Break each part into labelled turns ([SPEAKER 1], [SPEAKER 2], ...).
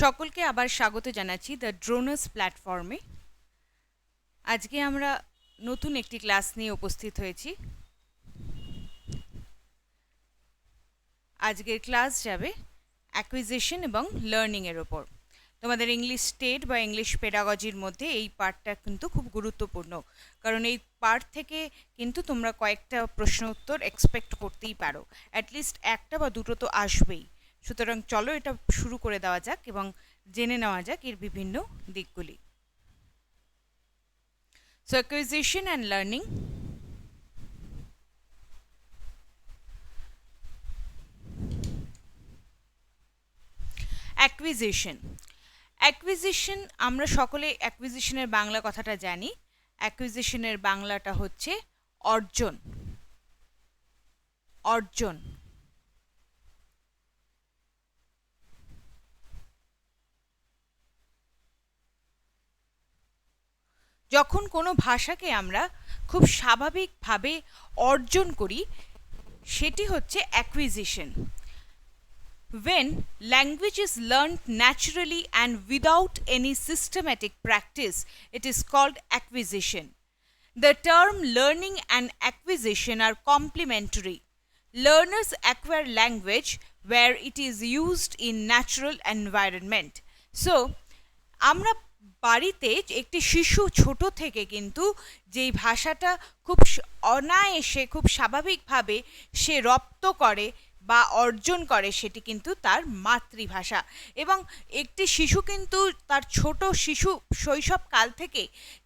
[SPEAKER 1] সকলকে আবার স্বাগত জানাচ্ছি দ্য ড্রোনার্স প্ল্যাটফর্মে। আজকে আমরা নতুন একটি ক্লাস নিয়ে উপস্থিত হয়েছি। আজকের ক্লাস যাবে অ্যাকুইজিশন এবং লার্নিংয়ের ওপর। তোমাদের ইংলিশ স্টেট বা ইংলিশ পেডাগজির মধ্যে এই পার্টটা কিন্তু খুব গুরুত্বপূর্ণ, কারণ এই পার্ট থেকে কিন্তু তোমরা কয়েকটা প্রশ্ন উত্তর এক্সপেক্ট করতেই পারো, অ্যাটলিস্ট একটা বা দুটো তো আসবেই। সুতরাং চলো এটা শুরু করে দেওয়া যাক এবং জেনে নেওয়া যাক এর বিভিন্ন দিকগুলি। So acquisition and learning. Acquisition acquisition আমরা সকলে অ্যাকুইজিশনের বাংলা কথাটা জানি। অ্যাকুইজিশনের বাংলাটা হচ্ছে অর্জন। অর্জন যখন কোনো ভাষাকে আমরা খুব স্বাভাবিকভাবে অর্জন করি সেটি হচ্ছে acquisition. When language is learned naturally and without any systematic practice, it is called acquisition. The term learning and acquisition are complementary. Learners acquire language where it is used in natural environment. So, আমরা বাড়িতে একটি শিশু ছোট থেকে কিন্তু যেই ভাষাটা খুব অনায়াসে খুব স্বাভাবিকভাবে সে রপ্ত করে বা অর্জন করে সেটি কিন্তু তার মাতৃভাষা। এবং একটি শিশু কিন্তু তার ছোট শিশু শৈশবকাল থেকে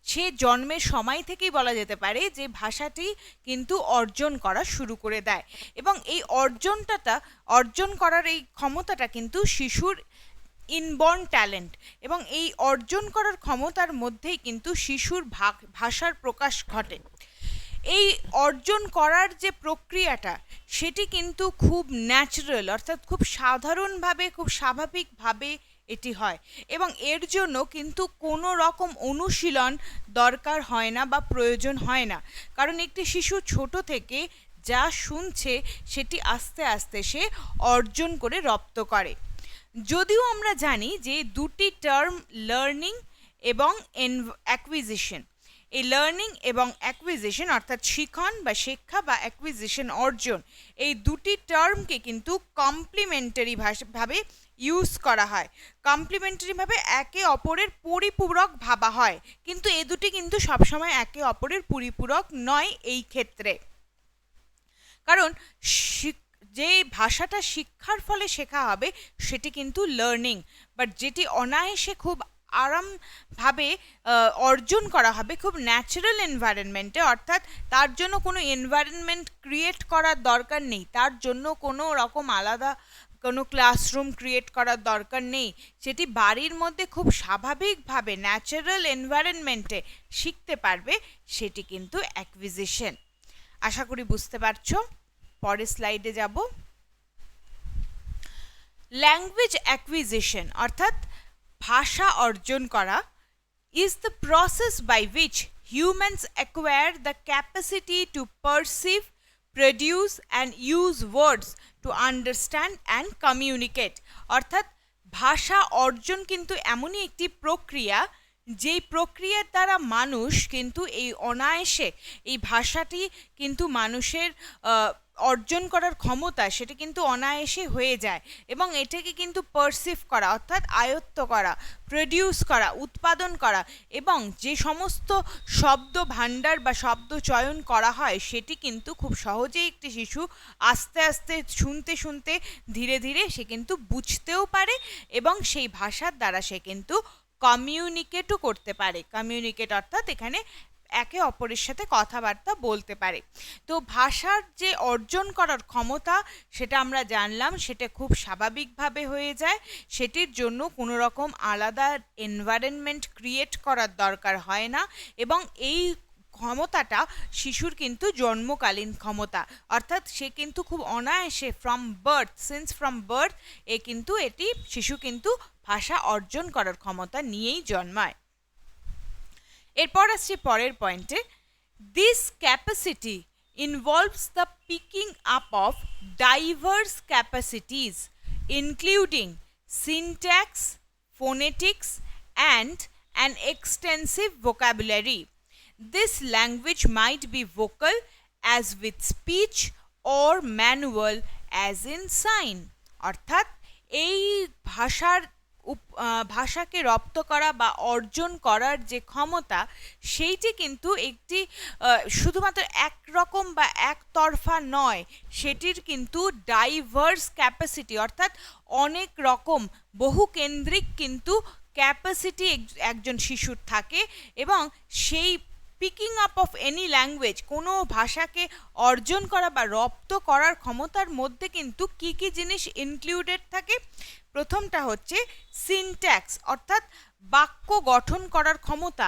[SPEAKER 1] সে জন্মের সময় থেকেই বলা যেতে পারে যে ভাষাটি কিন্তু অর্জন করা শুরু করে দেয়, এবং এই অর্জন করার এই ক্ষমতাটা কিন্তু শিশুর ইনবর্ন ট্যালেন্ট, এবং এই অর্জন করার ক্ষমতার মধ্যেই কিন্তু শিশুর ভাষার প্রকাশ ঘটে। এই অর্জন করার যে প্রক্রিয়াটা সেটি কিন্তু খুব ন্যাচারাল, অর্থাৎ খুব সাধারণভাবে খুব স্বাভাবিকভাবে এটি হয়, এবং এর জন্য কিন্তু কোনো রকম অনুশীলন দরকার হয় না বা প্রয়োজন হয় না, কারণ একটি শিশু ছোট থেকে যা শুনছে সেটি আস্তে আস্তে সে অর্জন করে রপ্ত করে। যদিও আমরা জানি যে দুটি টার্ম লার্নিং এবং অ্যাকুইজিশন, এই লার্নিং এবং অ্যাকুইজিশন অর্থাৎ শিখন বা শিক্ষা বা অ্যাকুইজিশন অর্জন, এই দুটি টার্মকে কিন্তু কমপ্লিমেন্টারি ভাবে ইউজ করা হয়, কমপ্লিমেন্টারিভাবে একে অপরের পরিপূরক ভাবা হয়, কিন্তু এ দুটি কিন্তু সবসময় একে অপরের পরিপূরক নয় এই ক্ষেত্রে। কারণ যে ভাষাটা শিক্ষার ফলে শেখা হবে সেটি কিন্তু লার্নিং, বাট যেটি অনায়াসে খুব আরামভাবে অর্জন করা হবে খুব ন্যাচারাল এনভায়রনমেন্টে, অর্থাৎ তার জন্য কোনো এনভায়রনমেন্ট ক্রিয়েট করার দরকার নেই, তার জন্য কোনো রকম আলাদা কোনো ক্লাসরুম ক্রিয়েট করার দরকার নেই, সেটি বাড়ির মধ্যে খুব স্বাভাবিকভাবে ন্যাচারাল এনভায়রনমেন্টে শিখতে পারবে, সেটি কিন্তু অ্যাকুইজিশন। আশা করি বুঝতে পারছো। পরের স্লাইডে যাব। ল্যাঙ্গুয়েজ অ্যাকুইজিশন অর্থাৎ ভাষা অর্জন করা is the process by which humans acquire the capacity to perceive, produce and use words to understand and communicate. অর্থাৎ ভাষা অর্জন কিন্তু এমনই একটি প্রক্রিয়া যেই প্রক্রিয়ার দ্বারা মানুষ কিন্তু এই অনায়াসে এই ভাষাটি কিন্তু মানুষের অর্জন করার ক্ষমতা সেটা কিন্তু অনায়াসে হয়ে যায়, এবং এটাকে কিন্তু পারসিভ করা অর্থাৎ আয়ত্ত করা, প্রডিউস করা, উৎপাদন করা, এবং যে সমস্ত শব্দ ভাণ্ডার বা শব্দ চয়ন করা হয় সেটি কিন্তু খুব সহজেই একটি শিশু আস্তে আস্তে শুনতে শুনতে ধীরে ধীরে সে কিন্তু বুঝতেও পারে, এবং সেই ভাষার দ্বারা সে কিন্তু কমিউনিকেটও করতে পারে। কমিউনিকেট অর্থাৎ এখানে একে অপরের সাথে কথাবার্তা বলতে পারে। তো ভাষার যে অর্জন করার ক্ষমতা সেটা আমরা জানলাম, সেটা খুব স্বাভাবিকভাবে হয়ে যায়, সেটির জন্য কোনো রকম আলাদা এনভায়রনমেন্ট ক্রিয়েট করার দরকার হয় না, এবং এই ক্ষমতাটা শিশুর কিন্তু জন্মকালীন ক্ষমতা, অর্থাৎ সে কিন্তু খুব অনায়াসে ফ্রম বার্থ এটি শিশু কিন্তু ভাষা অর্জন করার ক্ষমতা নিয়েই জন্মায়। এরপর আসছে পরের পয়েন্টে। This capacity involves the picking up of diverse capacities including syntax, phonetics, and an extensive vocabulary. This language might be vocal as with speech or manual as in sign. অর্থাৎ এই ভাষাকে রপ্ত করা বা অর্জন করার যে ক্ষমতা, সেইটি কিন্তু একটি শুধুমাত্র একরকম বা একতরফা নয়, সেটির কিন্তু ডাইভার্স ক্যাপাসিটি, অর্থাৎ অনেক রকম বহুকেন্দ্রিক কিন্তু ক্যাপাসিটি একজন শিশুর থাকে। এবং সেই picking up of any language, কোনো ভাষাকে অর্জন করা বা রপ্ত করার ক্ষমতার মধ্যে কিন্তু কি কি জিনিস ইনক্লুডেড থাকে। প্রথমটা হচ্ছে সিনট্যাক্স, অর্থাৎ বাক্য গঠন করার ক্ষমতা।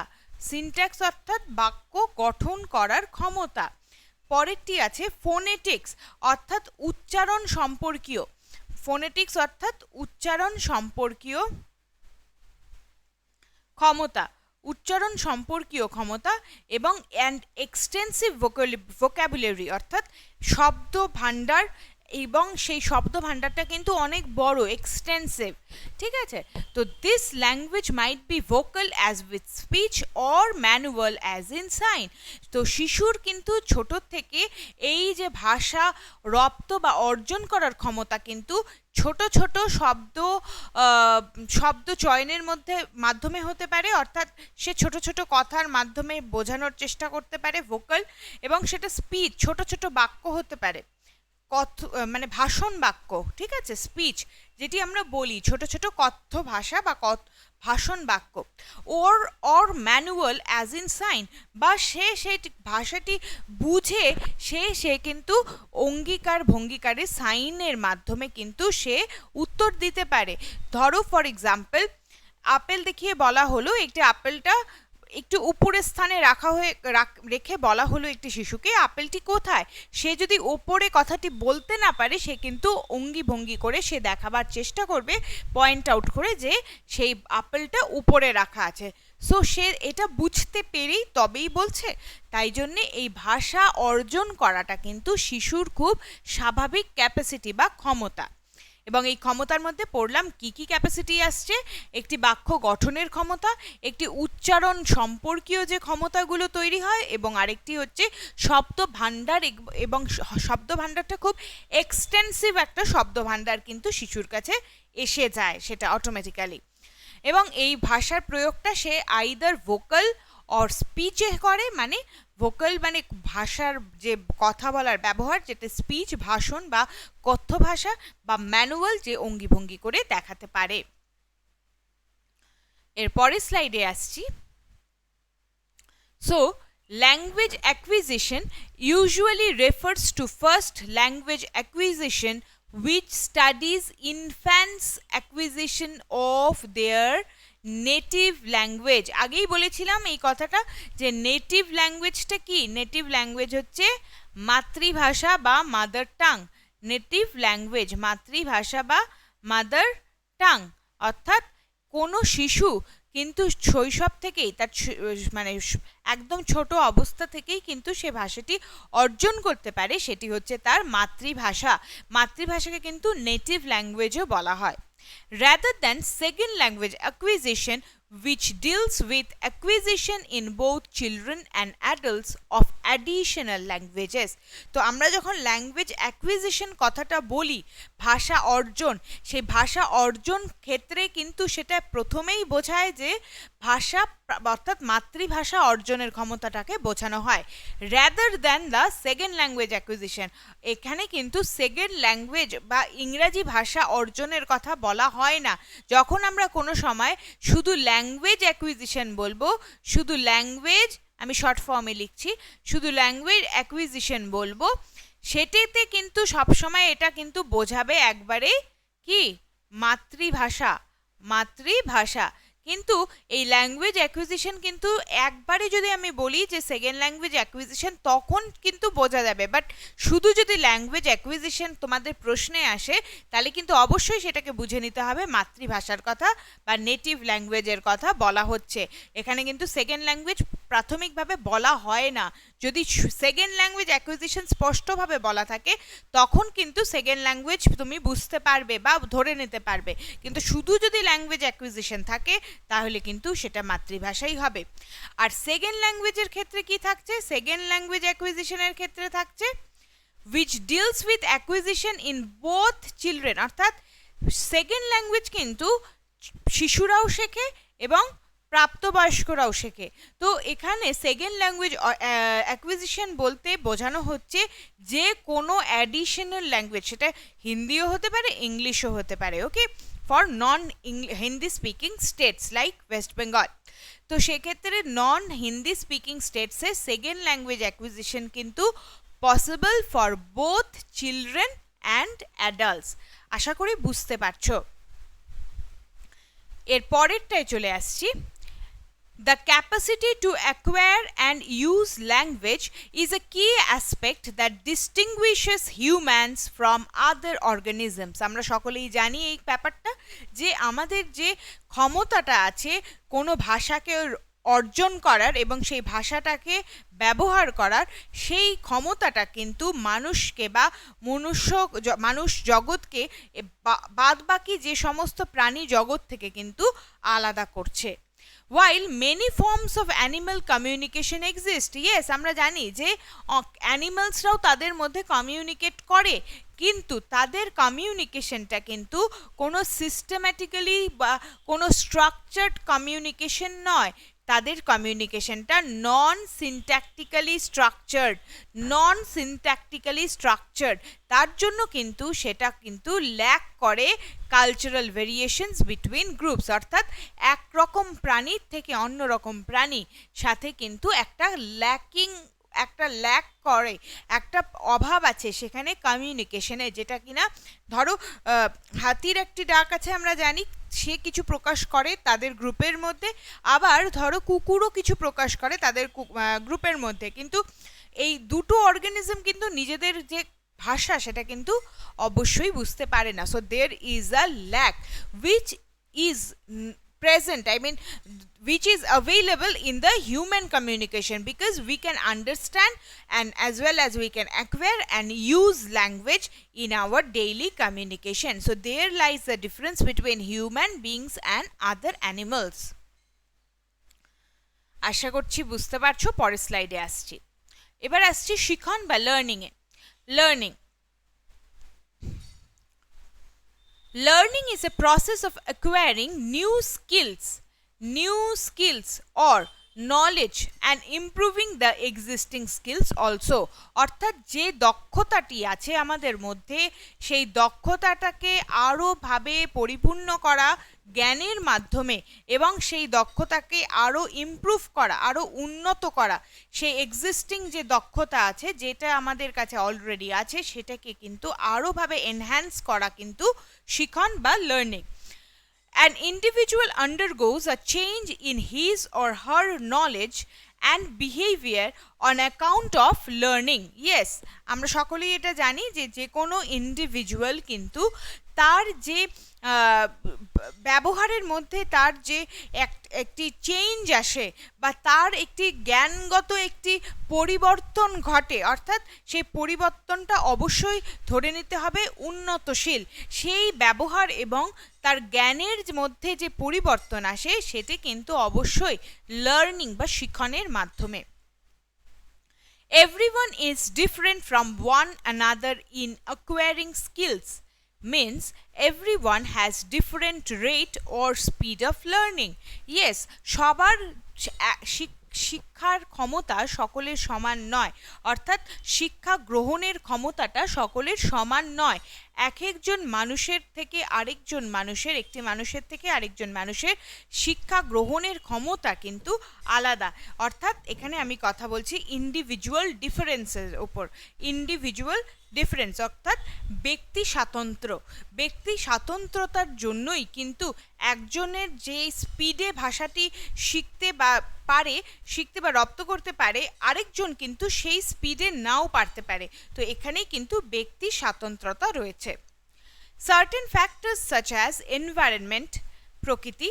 [SPEAKER 1] সিনট্যাক্স অর্থাৎ বাক্য গঠন করার ক্ষমতা। পরেরটি আছে ফোনেটিক্স, অর্থাৎ উচ্চারণ সম্পর্কীয়। ফোনেটিক্স অর্থাৎ উচ্চারণ সম্পর্কীয় ক্ষমতা, উচ্চারণ সম্পর্কীয় ক্ষমতা। এবং অ্যান্ড এক্সটেন্সিভ ভোকাবুলারি, অর্থাৎ শব্দ ভাণ্ডার, এবং সেই শব্দ ভাণ্ডারটা কিন্তু অনেক বড়, এক্সটেন্সিভ। ঠিক আছে, তো this language might be vocal as with speech or manual as in sign. তো শিশুর কিন্তু ছোট থেকে এই যে ভাষা রপ্ত বা অর্জন করার ক্ষমতা কিন্তু ছোট ছোট শব্দ চয়নের মাধ্যমে হতে পারে, অর্থাৎ সে ছোট ছোট কথার মাধ্যমে বোঝানোর চেষ্টা করতে পারে, ভোকাল। এবং সেটা স্পিচ, ছোট ছোট বাক্য হতে পারে, মানে ভাষণ বাক্য। ঠিক আছে, স্পিচ যেটি আমরা বলি, ছোট ছোট কথ্য ভাষা বা ভাষণ বাক্য। Or manual as in sign, বা সেই ভাষাটি বুঝে সে কিন্তু অঙ্গীকার ভঙ্গিকারে সাইনের মাধ্যমে কিন্তু সে উত্তর দিতে পারে। ধরো ফর এক্সাম্পল, আপেল দেখিয়ে বলা হলো, একটি আপেলটা একটু উপরের স্থানে রেখে বলা হলো একটি শিশুকে আপেলটি কোথায়। সে যদি ওপরে কথাটি বলতে না পারে, সে কিন্তু অঙ্গি ভঙ্গি করে সে দেখাবার চেষ্টা করবে, পয়েন্ট আউট করে যে সেই আপেলটা উপরে রাখা আছে। সো সে এটা বুঝতে পেরেই তবেই বলছে। তাই জন্যে এই ভাষা অর্জন করাটা কিন্তু শিশুর খুব স্বাভাবিক ক্যাপাসিটি বা ক্ষমতা। এবং এই ক্ষমতার মধ্যে পড়লাম কি কি ক্যাপাসিটি আসছে। একটি বাক্য গঠনের ক্ষমতা, একটি উচ্চারণ সম্পর্কীয় যে ক্ষমতাগুলো তৈরি হয়, এবং আরেকটি হচ্ছে শব্দ ভাণ্ডার। এবং শব্দ ভাণ্ডারটা খুব এক্সটেন্সিভ একটা শব্দ ভাণ্ডার কিন্তু শিশুর কাছে এসে যায় সেটা অটোমেটিক্যালি। এবং এই ভাষার প্রয়োগটা সে আইদার ভোকাল অর স্পিচে করে, মানে ভোকাল মানে ভাষার যে কথা বলার ব্যবহার, যেটা স্পিচ ভাষণ বা কথ্য ভাষা, বা ম্যানুয়াল যে অঙ্গি ভঙ্গি করে দেখাতে পারে। এর পরের স্লাইডে আসছি। So language acquisition usually refers to first language acquisition which studies infants acquisition of their native language. আগেই বলেছিলাম এই কথাটা, যে নেটিভ ল্যাঙ্গুয়েজটা কি? নেটিভ ল্যাঙ্গুয়েজ হচ্ছে মাতৃভাষা বা মাদার টাং। নেটিভ ল্যাঙ্গুয়েজ মাতৃভাষা বা মাদার টাং, অর্থাৎ কোনো শিশু কিন্তু শৈশব থেকেই তার মানে একদম ছোট অবস্থা থেকেই কিন্তু সে ভাষাটি অর্জন করতে পারে, সেটি হচ্ছে তার মাতৃভাষা। মাতৃভাষাকে কিন্তু নেটিভ ল্যাঙ্গুয়েজও বলা হয়। Rather than second language acquisition, which deals with acquisition in both children and adults of additional languages. তো আমরা যখন ল্যাঙ্গুয়েজ অ্যাকুইজিশন কথাটা বলি, ভাষা অর্জন, সেই ভাষা অর্জন ক্ষেত্রে কিন্তু সেটা প্রথমেই বোঝায় যে ভাষা অর্থাৎ মাতৃভাষা অর্জনের ক্ষমতাটাকে বোঝানো হয়। Rather than the second language acquisition, এখানে কিন্তু সেকেন্ড ল্যাঙ্গুয়েজ বা ইংরাজি ভাষা অর্জনের কথা বলা হয় না। যখন আমরা কোনো সময় শুধু ল্যাঙ্গুয়েজ অ্যাকুইজিশন বলবো, শুধু ল্যাঙ্গুয়েজ, আমি শর্ট ফর্মে লিখছি, শুধু ল্যাঙ্গুয়েজ অ্যাকুইজিশন বলবো, সেটাতে কিন্তু সবসময় এটা কিন্তু বোঝাবে একবারে কি মাতৃভাষা, মাতৃভাষা। কিন্তু এই ল্যাঙ্গুয়েজ অ্যাকুইজিশন কিন্তু একবারে যদি আমি বলি যে সেকেন্ড ল্যাঙ্গুয়েজ অ্যাকুইজিশন, তখন কিন্তু বোঝা যাবে। বাট শুধু যদি ল্যাঙ্গুয়েজ অ্যাকুইজিশন তোমাদের প্রশ্নে আসে, তাহলে কিন্তু অবশ্যই সেটাকে বুঝে নিতে হবে মাতৃভাষার কথা বা নেটিভ ল্যাঙ্গুয়েজের কথা বলা হচ্ছে। এখানে কিন্তু সেকেন্ড ল্যাঙ্গুয়েজ প্রাথমিকভাবে বলা হয় না। যদি সেকেন্ড ল্যাঙ্গুয়েজ অ্যাকুইজিশন স্পষ্টভাবে বলা থাকে তখন কিন্তু সেকেন্ড ল্যাঙ্গুয়েজ তুমি বুঝতে পারবে বা ধরে নিতে পারবে, কিন্তু শুধু যদি ল্যাঙ্গুয়েজ অ্যাকুইজিশন থাকে তাহলে কিন্তু সেটা মাতৃভাষাই হবে। আর সেকেন্ড ল্যাঙ্গুয়েজের ক্ষেত্রে কি থাকছে? সেকেন্ড ল্যাঙ্গুয়েজ অ্যাকুইজিশনের ক্ষেত্রে থাকছে which deals with acquisition in both children, অর্থাৎ সেকেন্ড ল্যাঙ্গুয়েজ কিন্তু শিশুরাও শেখে এবং প্রাপ্তবয়স্করাও শেখে। তো এখানে সেকেন্ড ল্যাঙ্গুয়েজ অ্যাকুইজিশন বলতে বোঝানো হচ্ছে যে কোনো অ্যাডিশনাল ল্যাঙ্গুয়েজ, সেটা হিন্দিও হতে পারে, ইংলিশও হতে পারে, okay, for non Hindi speaking states like West Bengal. তো সেক্ষেত্রে নন হিন্দি স্পিকিং স্টেটসে সেকেন্ড ল্যাঙ্গুয়েজ অ্যাকুইজিশন কিন্তু possible for both children and adults. আশা করি বুঝতে পারছো। এর পরেরটায় চলে আসছি। The capacity to acquire and use language is a key aspect that distinguishes humans from other organisms. আমরা সকলেই জানি এই ব্যাপারটা, যে আমাদের যে ক্ষমতাটা আছে কোনো ভাষাকে অর্জন করার এবং সেই ভাষাটাকে ব্যবহার করার, সেই ক্ষমতাটা কিন্তু মানুষকে বা মানুষ জগৎকে বাদবাকি যে সমস্ত প্রাণী জগৎ থেকে কিন্তু আলাদা করছে। While many forms of animal communication exist, yes, আমরা জানি যে অ্যানিমালসরাও তাদের মধ্যে কমিউনিকেট করে, কিন্তু তাদের কমিউনিকেশনটা কিন্তু কোনো সিস্টেম্যাটিক্যালি বা কোনো স্ট্রাকচার্ড কমিউনিকেশন নয়। তাদের কমিউনিকেশনটা নন সিনট্যাকটিক্যালি স্ট্রাকচার্ড, তার জন্য কিন্তু সেটা কিন্তু ল্যাক করে কালচারাল ভেরিয়েশনস বিটুইন গ্রুপস, অর্থাৎ একরকম প্রাণীর থেকে অন্য রকম প্রাণী সাথে কিন্তু একটা ল্যাক করে, একটা অভাব আছে সেখানে কমিউনিকেশনে, যেটা কিনা ধরো হাতির একটি ডাক আছে আমরা জানি, সে কিছু প্রকাশ করে তাদের গ্রুপের মধ্যে, আবার ধরো কুকুরও কিছু প্রকাশ করে তাদের গ্রুপের মধ্যে, কিন্তু এই দুটো অর্গানিজম কিন্তু নিজেদের যে ভাষা সেটা কিন্তু অবশ্যই বুঝতে পারে না। So there is a lack which is present, which is available in the human communication, because we can understand and as well as we can acquire and use language in our daily communication. So there lies the difference between human beings and other animals. আশা করছি বুঝতে পারছো। পরের স্লাইডে আসছি। এবার আসছি শিখন বা Learning is a process of acquiring new skills or knowledge and improving the existing skills also. অর্থাৎ যে দক্ষতাটি আছে আমাদের মধ্যে সেই দক্ষতাটাকে আরো ভাবে পরিপূর্ণ করা জ্ঞানের মাধ্যমে এবং সেই দক্ষতাকে আরো ইমপ্রুভ করা, আরো উন্নত করা, সেই এক্সিস্টিং যে দক্ষতা আছে যেটা আমাদের কাছে অলরেডি আছে সেটাকে কিন্তু আরো ভাবে এনহ্যান্স করা কিন্তু শিখন বা learning. An individual undergoes a change in his or her knowledge and behavior on account of learning. Yes, আমরা সকলেই এটা জানি যে কোনো ইন্ডিভিজুয়াল কিন্তু তার যে ব্যবহারের মধ্যে তার যে একটি চেঞ্জ আসে বা তার একটি জ্ঞানগত একটি পরিবর্তন ঘটে, অর্থাৎ সেই পরিবর্তনটা অবশ্যই ধরে নিতে হবে উন্নতশীল। সেই ব্যবহার এবং তার জ্ঞানের মধ্যে যে পরিবর্তন আসে সেটি কিন্তু অবশ্যই লার্নিং বা শিখনের মাধ্যমে। Everyone is different from one another in acquiring skills. Means everyone has different rate or speed of learning. Yes, সবার শিক্ষার ক্ষমতা সকলের সমান নয়, অর্থাৎ শিক্ষা গ্রহণের ক্ষমতাটা সকলের সমান নয়। একজন মানুষের থেকে আরেকজন মানুষের, একটি মানুষের থেকে আরেকজন মানুষের শিক্ষা গ্রহণের ক্ষমতা কিন্তু আলাদা। অর্থাৎ এখানে আমি কথা বলছি ইন্ডিভিজুয়াল ডিফারেন্সের ওপর। ইন্ডিভিজুয়াল ডিফারেন্স অর্থাৎ ব্যক্তি স্বাতন্ত্রতার জন্যই কিন্তু একজনের যে স্পিডে ভাষাটি শিখতে বা রপ্ত করতে পারে, আরেকজন কিন্তু সেই স্পিডে নাও পারতে পারে। তো এখানেই কিন্তু ব্যক্তি স্বাতন্ত্রতা রয়েছে। Certain factors such as environment, প্রকৃতি,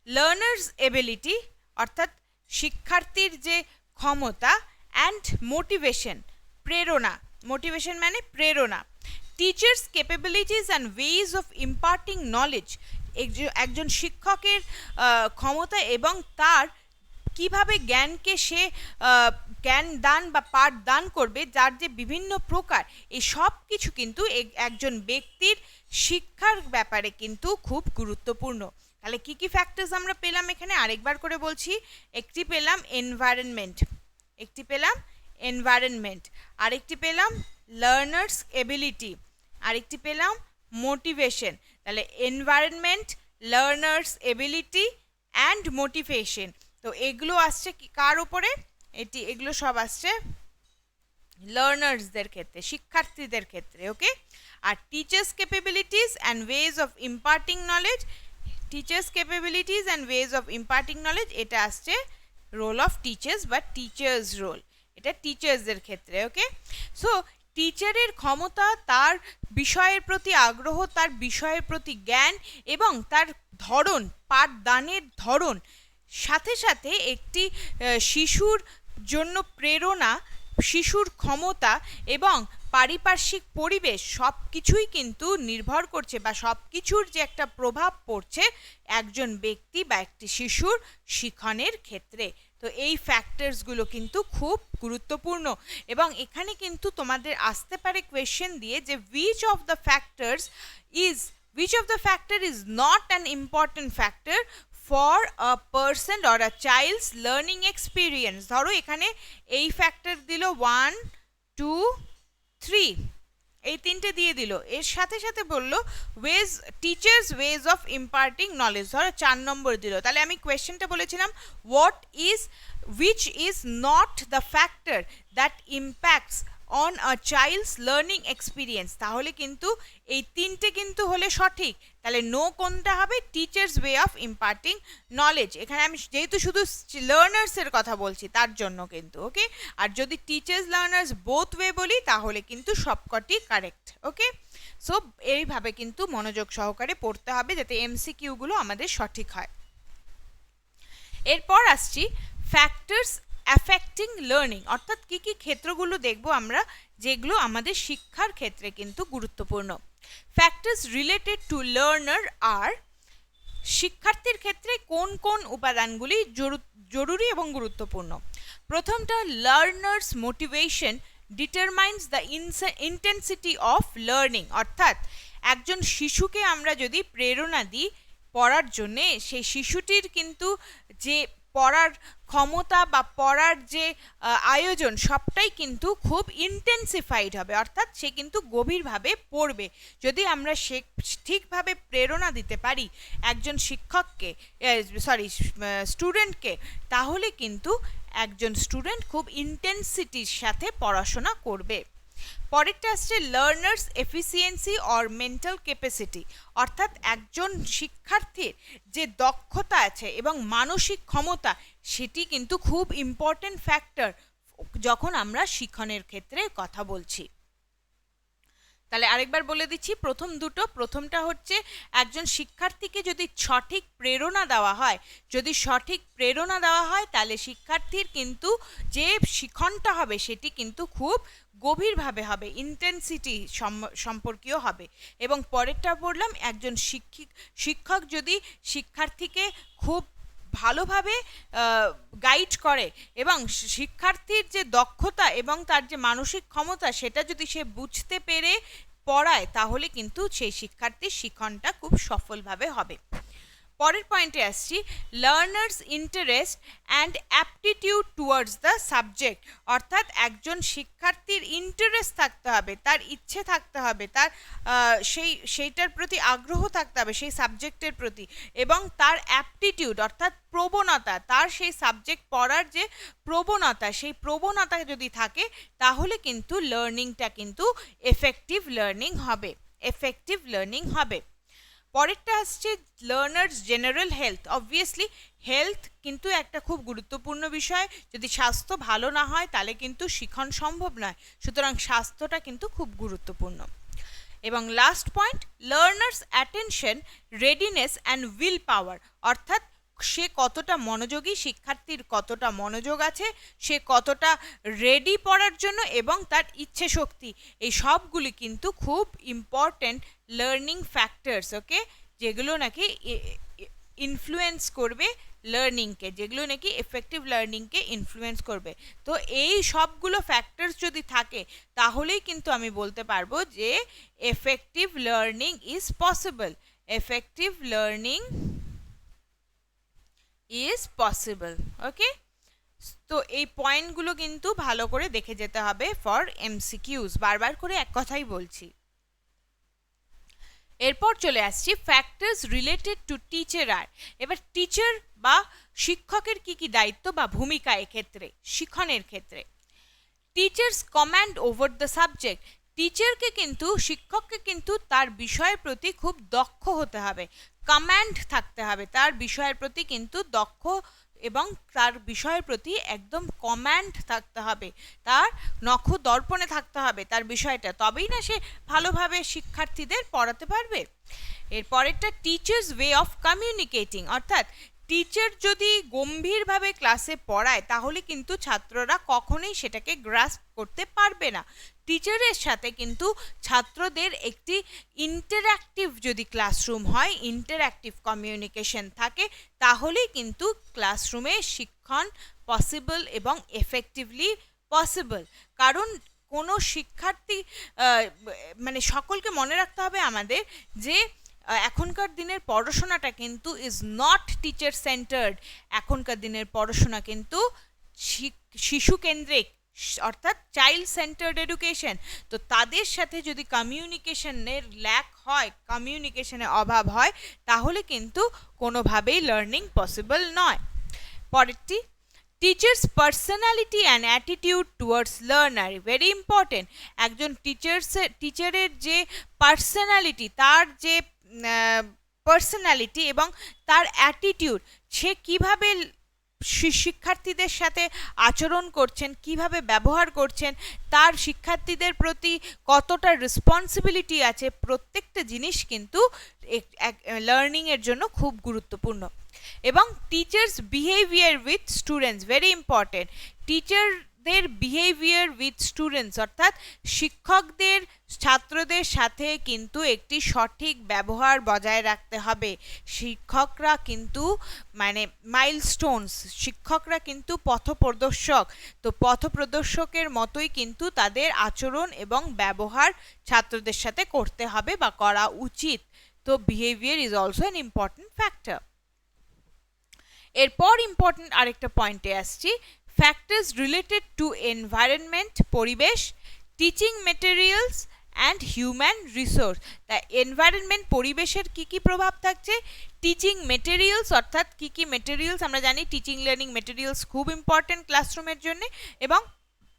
[SPEAKER 1] learner's ability অর্থাৎ শিক্ষার্থীর যে ক্ষমতা অ্যান্ড মোটিভেশন, প্রেরণা, মোটিভেশন মানে প্রেরণা। Teachers capabilities and ways of imparting knowledge, একজন শিক্ষকের ক্ষমতা এবং তার কিভাবে জ্ঞানকে সে জ্ঞান দান বা পাঠ দান করবে, যার যে বিভিন্ন প্রকার, এই সব কিছু কিন্তু একজন ব্যক্তির শিক্ষার ব্যাপারে কিন্তু খুব গুরুত্বপূর্ণ। তাহলে কি কি ফ্যাক্টরস আমরা পেলাম এখানে আরেকবার করে বলছি। একটি পেলাম এনভায়রনমেন্ট, আরেকটি পেলাম লার্নার্স এবিলিটি, আরেকটি পেলাম মোটিভেশন। তাহলে environment, learners ability and motivation, তো এগুলো আসছে কার উপরে? এগুলো সব আসছে লার্নার্সদের ক্ষেত্রে, শিক্ষার্থীদের ক্ষেত্রে। ওকে, আর teachers capabilities and ways of imparting knowledge, এটা আসছে রোল অফ টিচার্স বা টিচার্স রোল, এটা টিচার্সদের ক্ষেত্রে। ওকে, সো টিচারের ক্ষমতা, তার বিষয়ের প্রতি আগ্রহ, তার বিষয়ের প্রতি জ্ঞান এবং তার ধরন, পাঠদানের ধরন, সাথে সাথে একটি শিশুর জন্য প্রেরণা, শিশুর ক্ষমতা এবং পারিপার্শ্বিক পরিবেশ সব কিছুই কিন্তু নির্ভর করছে, বা সব কিছুর যে একটা প্রভাব পড়ছে একজন ব্যক্তি বা একটি শিশুর শিক্ষণের ক্ষেত্রে। তো এই ফ্যাক্টরসগুলো কিন্তু খুব গুরুত্বপূর্ণ, এবং এখানে কিন্তু তোমাদের আসতে পারে কোয়েশ্চেন দিয়ে যে which of the factor is not an important factor for a person or a child's learning experience। ধরো এখানে এই ফ্যাক্টর দিল 1 2 3, এই তিনটে দিয়ে দিল, এর সাথে সাথে বললো teachers wedge of imparting knowledge, ধরো 4 নম্বর দিল। তাহলে আমি কোয়েশ্চেনটা বলেছিলাম which is not the factor that impacts on a child's learning experience, তাহলে কিন্তু এই তিনটে কিন্তু হলে সঠিক। তাহলে নো কোনটা হবে? Teachers way of imparting knowledge. এখানে আমি যেহেতু শুধু লার্নার্সের কথা বলছি তার জন্য কিন্তু। ওকে, আর যদি টিচার্স লার্নার্স বোথ ওয়ে বলি তাহলে কিন্তু সবকটি কারেক্ট। ওকে, সো এইভাবে কিন্তু মনোযোগ সহকারে পড়তে হবে যাতে এমসিকিউগুলো আমাদের সঠিক হয়। এরপর আসছি ফ্যাক্টরস অ্যাফেক্টিং লার্নিং, অর্থাৎ কি কি ক্ষেত্রগুলো দেখব আমরা যেগুলো আমাদের শিক্ষার ক্ষেত্রে কিন্তু গুরুত্বপূর্ণ। ফ্যাক্টরস রিলেটেড টু লার্নার আর, শিক্ষার্থীর ক্ষেত্রে কোন কোন উপাদানগুলি জরুরি এবং গুরুত্বপূর্ণ। প্রথমটা, learners motivation determines the intensity of learning, অর্থাৎ একজন শিশুকে আমরা যদি প্রেরণা দিই পড়ার জন্যে, সেই শিশুটির কিন্তু যে পড়ার ক্ষমতা বা পড়ার যে আয়োজন সবটাই কিন্তু খুব ইন্টেন্সিফাইড হবে, অর্থাৎ সে কিন্তু গভীরভাবে পড়বে। যদি আমরা ঠিকভাবে প্রেরণা দিতে পারি একজন স্টুডেন্টকে, তাহলে কিন্তু একজন স্টুডেন্ট খুব ইন্টেন্সিটির সাথে পড়াশোনা করবে। পরেরটা আসছে learners efficiency or mental capacity, অর্থাৎ একজন শিক্ষার্থীর যে দক্ষতা আছে এবং মানসিক ক্ষমতা, সেটি কিন্তু খুব ইম্পর্টেন্ট ফ্যাক্টর যখন আমরা শিক্ষণের ক্ষেত্রে কথা বলছি। তাহলে আরেকবার বলে দিচ্ছি প্রথম দুটো। প্রথমটা হচ্ছে একজন শিক্ষার্থীকে যদি সঠিক প্রেরণা দেওয়া হয়, তাহলে শিক্ষার্থীর কিন্তু যে শিক্ষণটা হবে সেটি কিন্তু খুব গভীরভাবে হবে, ইন্টেন্সিটি সম্পর্কীয় হবে। এবং পরেরটা বললাম একজন শিক্ষক যদি শিক্ষার্থীকে খুব ভালোভাবে গাইড করে এবং শিক্ষার্থীর যে দক্ষতা এবং তার যে মানসিক ক্ষমতা সেটা যদি সে বুঝতে পেরে পড়ায়, তাহলে কিন্তু সেই শিক্ষার্থীর শিক্ষণটা খুব সফলভাবে হবে। পরের পয়েন্টে আসছি, learners interest and aptitude towards the subject, অর্থাৎ একজন শিক্ষার্থীর ইন্টারেস্ট থাকতে হবে, তার ইচ্ছে থাকতে হবে, তার সেইটার প্রতি আগ্রহ থাকতে হবে সেই সাবজেক্টের প্রতি, এবং তার অ্যাপটিটিউড অর্থাৎ প্রবণতা, তার সেই সাবজেক্ট পড়ার যে প্রবণতা, সেই প্রবণতা যদি থাকে তাহলে কিন্তু লার্নিংটা কিন্তু এফেক্টিভ লার্নিং হবে। পরেরটা আসছে learners general health. Obviously health কিন্তু একটা খুব গুরুত্বপূর্ণ বিষয়, যদি স্বাস্থ্য ভালো না হয় তাহলে কিন্তু শিক্ষণ সম্ভব নয়, সুতরাং স্বাস্থ্যটা কিন্তু খুব গুরুত্বপূর্ণ। এবং last point, learners attention readiness and will পাওয়ার, অর্থাৎ সে কতটা মনোযোগী, শিক্ষার্থীর কতটা মনোযোগ আছে, সে কতটা রেডি পড়ার জন্য, এবং তার ইচ্ছে শক্তি, এই সবগুলি কিন্তু খুব ইম্পর্ট্যান্ট লার্নিং ফ্যাক্টরস, ওকে, যেগুলো নাকি ইনফ্লুয়েন্স করবে লার্নিংকে, যেগুলো নাকি এফেক্টিভ লার্নিংকে ইনফ্লুয়েন্স করবে। তো এই সবগুলো ফ্যাক্টরস যদি থাকে তাহলেই কিন্তু আমি বলতে পারবো যে effective learning is possible, effective learning is possible, okay. তো এই পয়েন্টগুলো কিন্তু ভালো করে দেখে যেতে হবে ফর এমসিকিউজ, বারবার করে এক কথাই বলছি। এরপর চলে আসছি ফ্যাক্টরস রিলেটেড টু টিচার আর। এবার টিচার বা শিক্ষকের কি কি দায়িত্ব বা ভূমিকা এক্ষেত্রে, শিক্ষণের ক্ষেত্রে। Teachers command over the subject, টিচারকে কিন্তু, শিক্ষককে কিন্তু তার বিষয়ের প্রতি খুব দক্ষ হতে হবে, কমান্ড থাকতে হবে, তার বিষয়ের প্রতি কিন্তু দক্ষ এবং তার বিষয়ের প্রতি একদম কমান্ড থাকতে হবে, তার নখ দর্পণে থাকতে হবে তার বিষয়টা, তবেই না সে ভালোভাবে শিক্ষার্থীদের পড়াতে পারবে। এরপরেরটা টিচার্স ওয়ে অফ কমিউনিকেটিং, অর্থাৎ টিচার যদি গম্ভীরভাবে ক্লাসে পড়ায় তাহলে কিন্তু ছাত্ররা কখনোই সেটাকে গ্রাস্প করতে পারবে না। টিচারের সাথে কিন্তু ছাত্রদের একটি ইন্টারঅ্যাক্টিভ যদি ক্লাসরুম হয়, ইন্টারঅ্যাক্টিভ কমিউনিকেশন থাকে, তাহলেই কিন্তু ক্লাসরুমে শিক্ষণ পসিবল এবং এফেক্টিভলি পসিবল। কারণ কোনো শিক্ষার্থী, মানে সকলকে মনে রাখতে হবে আমাদের যে এখনকার দিনের পড়াশোনাটা কিন্তু ইজ নট টিচার সেন্টার্ড, এখনকার দিনের পড়াশোনা কিন্তু শিশু কেন্দ্রিক, অর্থাৎ চাইল্ড সেন্টার্ড এডুকেশন। তো তাদের সাথে যদি কমিউনিকেশনের ল্যাক হয়, কমিউনিকেশনের অভাব হয়, তাহলে কিন্তু কোনোভাবেই লার্নিং পসিবল নয়। পরেরটি teachers personality and attitude towards learner, very important. একজন টিচারের যে পার্সোনালিটি, তার যে পার্সোনালিটি এবং তার অ্যাটিটিউড, সে কিভাবে শিক্ষার্থীদের সাথে আচরণ করছেন, কিভাবে ব্যবহার করছেন, তার শিক্ষার্থীদের প্রতি কতটা রেসপন্সিবিলিটি আছে, প্রত্যেকটা জিনিস কিন্তু লার্নিংয়ের জন্য খুব গুরুত্বপূর্ণ। এবং teachers behaviour with students, very important. টিচারদের বিহেভিয়ার উইথ স্টুডেন্টস, অর্থাৎ শিক্ষকদের ছাত্রদের সাথে কিন্তু একটি সঠিক ব্যবহার বজায় রাখতে হবে। শিক্ষকরা কিন্তু মানে মাইলস্টোনস, শিক্ষকরা কিন্তু পথপ্রদর্শক, তো পথপ্রদর্শকের মতোই কিন্তু তাদের আচরণ এবং ব্যবহার ছাত্রদের সাথে করতে হবে বা করা উচিত। তো behaviour is also an important factor. এরপর ইম্পর্টেন্ট আরেকটা পয়েন্টে আসছি, ফ্যাক্টরস রিলেটেড টু এনভায়রনমেন্ট, পরিবেশ, teaching materials and human resource. তা এনভায়রনমেন্ট, পরিবেশের কি কি প্রভাব থাকছে, টিচিং মেটেরিয়ালস, অর্থাৎ কি কি মেটেরিয়ালস, আমরা জানি টিচিং লার্নিং মেটেরিয়ালস খুব ইম্পর্টেন্ট ক্লাসরুমের জন্য, এবং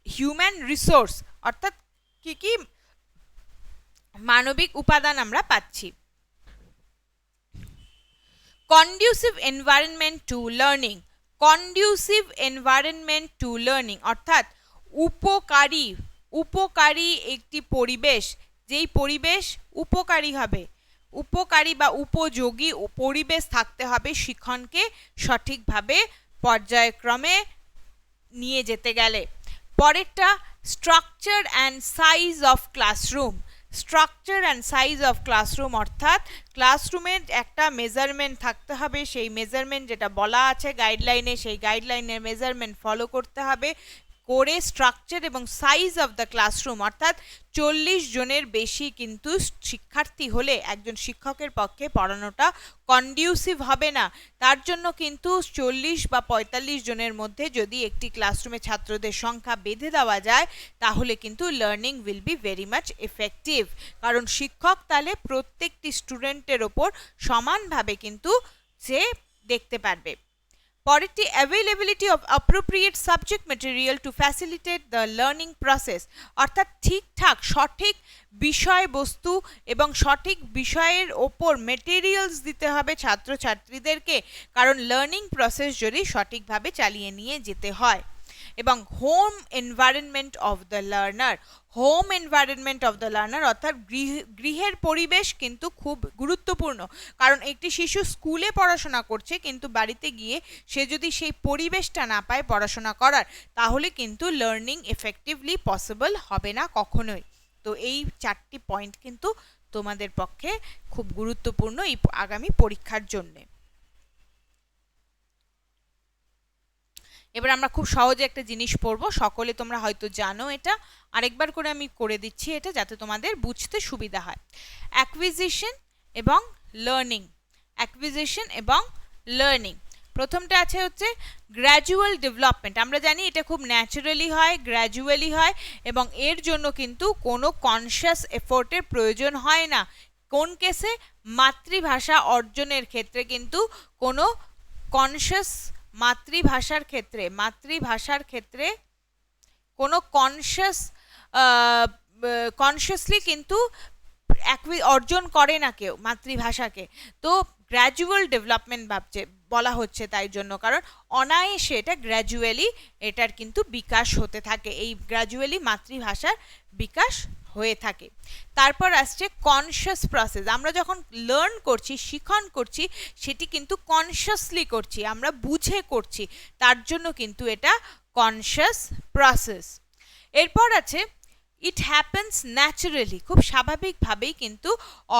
[SPEAKER 1] হিউম্যান রিসোর্স, অর্থাৎ কি কি মানবিক উপাদান আমরা পাচ্ছি। Conducive environment two learning, conducive environment two learning, অর্থাৎ উপকারী একটি পরিবেশ, যেই পরিবেশ উপকারী হবে, উপকারী বা উপযোগী পরিবেশ থাকতে হবে শিক্ষণকে সঠিকভাবে পর্যায়ক্রমে নিয়ে যেতে গেলে। পরেরটা structure and size of classroom, structure and size of classroom, অর্থাৎ ক্লাসরুমের একটা মেজারমেন্ট থাকতে হবে, সেই মেজারমেন্ট যেটা বলা আছে গাইডলাইনে, সেই গাইডলাইনের মেজারমেন্ট ফলো করতে হবে, করে স্ট্রাকচার এবং সাইজ অফ দ্য ক্লাসরুম, অর্থাৎ 40 জনের বেশি কিন্তু শিক্ষার্থী হলে একজন শিক্ষকের পক্ষে পড়ানোটা কন্ডিউসিভ হবে না। তার জন্য কিন্তু 40 বা 45 জনের মধ্যে যদি একটি ক্লাসরুমে ছাত্রদের সংখ্যা বেঁধে দেওয়া যায়, তাহলে কিন্তু learning will be very much effective. কারণ শিক্ষক তাহলে প্রত্যেকটি স্টুডেন্টের ওপর সমানভাবে কিন্তু সে দেখতে পারবে। পরেরটি availability of appropriate subject material two facilitate the learning process, অর্থাৎ ঠিকঠাক সঠিক বিষয়বস্তু এবং সঠিক বিষয়ের ওপর মেটেরিয়ালস দিতে হবে ছাত্রছাত্রীদেরকে, কারণ লার্নিং প্রসেস যদি সঠিকভাবে চালিয়ে নিয়ে যেতে হয়। এবং home environment of the learner. Home environment of the learner অর্থাৎ গৃহের পরিবেশ কিন্তু খুব গুরুত্বপূর্ণ, কারণ একটি শিশু স্কুলে পড়াশোনা করছে কিন্তু বাড়িতে গিয়ে সে যদি সেই পরিবেশটা না পায় পড়াশোনা করার, তাহলে কিন্তু লার্নিং এফেক্টিভলি পসিবল হবে না কখনোই। তো এই 4টি পয়েন্ট কিন্তু তোমাদের পক্ষে খুব গুরুত্বপূর্ণ এই আগামী পরীক্ষার জন্যে। এবার আমরা খুব সহজে একটা জিনিস পড়বো, সকলে তোমরা হয়তো জানো এটা, আরেকবার করে আমি করে দিচ্ছি এটা যাতে তোমাদের বুঝতে সুবিধা হয়। অ্যাকুইজিশন এবং লার্নিং। অ্যাকুইজিশন এবং লার্নিং, প্রথমটা আছে হচ্ছে গ্র্যাজুয়াল ডেভেলপমেন্ট। আমরা জানি এটা খুব ন্যাচারালি হয়, গ্র্যাজুয়ালি হয় এবং এর জন্য কিন্তু কোনো কনসিয়াস এফোর্টের প্রয়োজন হয় না। কোন কেসে? মাতৃভাষা অর্জনের ক্ষেত্রে কিন্তু কোনো কনসিয়াস মাতৃভাষার ক্ষেত্রে কোনো কনসিয়াসলি কিন্তু অর্জন করে না কেউ মাতৃভাষাকে। তো গ্র্যাজুয়াল ডেভেলপমেন্ট বলা হচ্ছে তাই জন্য, কারণ অনায়াসে এটা গ্র্যাজুয়ালি এটার কিন্তু বিকাশ হতে থাকে, এই গ্র্যাজুয়ালি মাতৃভাষার বিকাশ হয়ে থাকে। তারপর আসছে কনসিয়াস প্রসেস। আমরা যখন লার্ন করছি, শিখন করছি, সেটি কিন্তু কনসিয়াসলি করছি, আমরা বুঝে করছি, তার জন্য কিন্তু এটা কনসিয়াস প্রসেস। এরপর আছে ইট হ্যাপেন্স ন্যাচারালি। খুব স্বাভাবিকভাবেই কিন্তু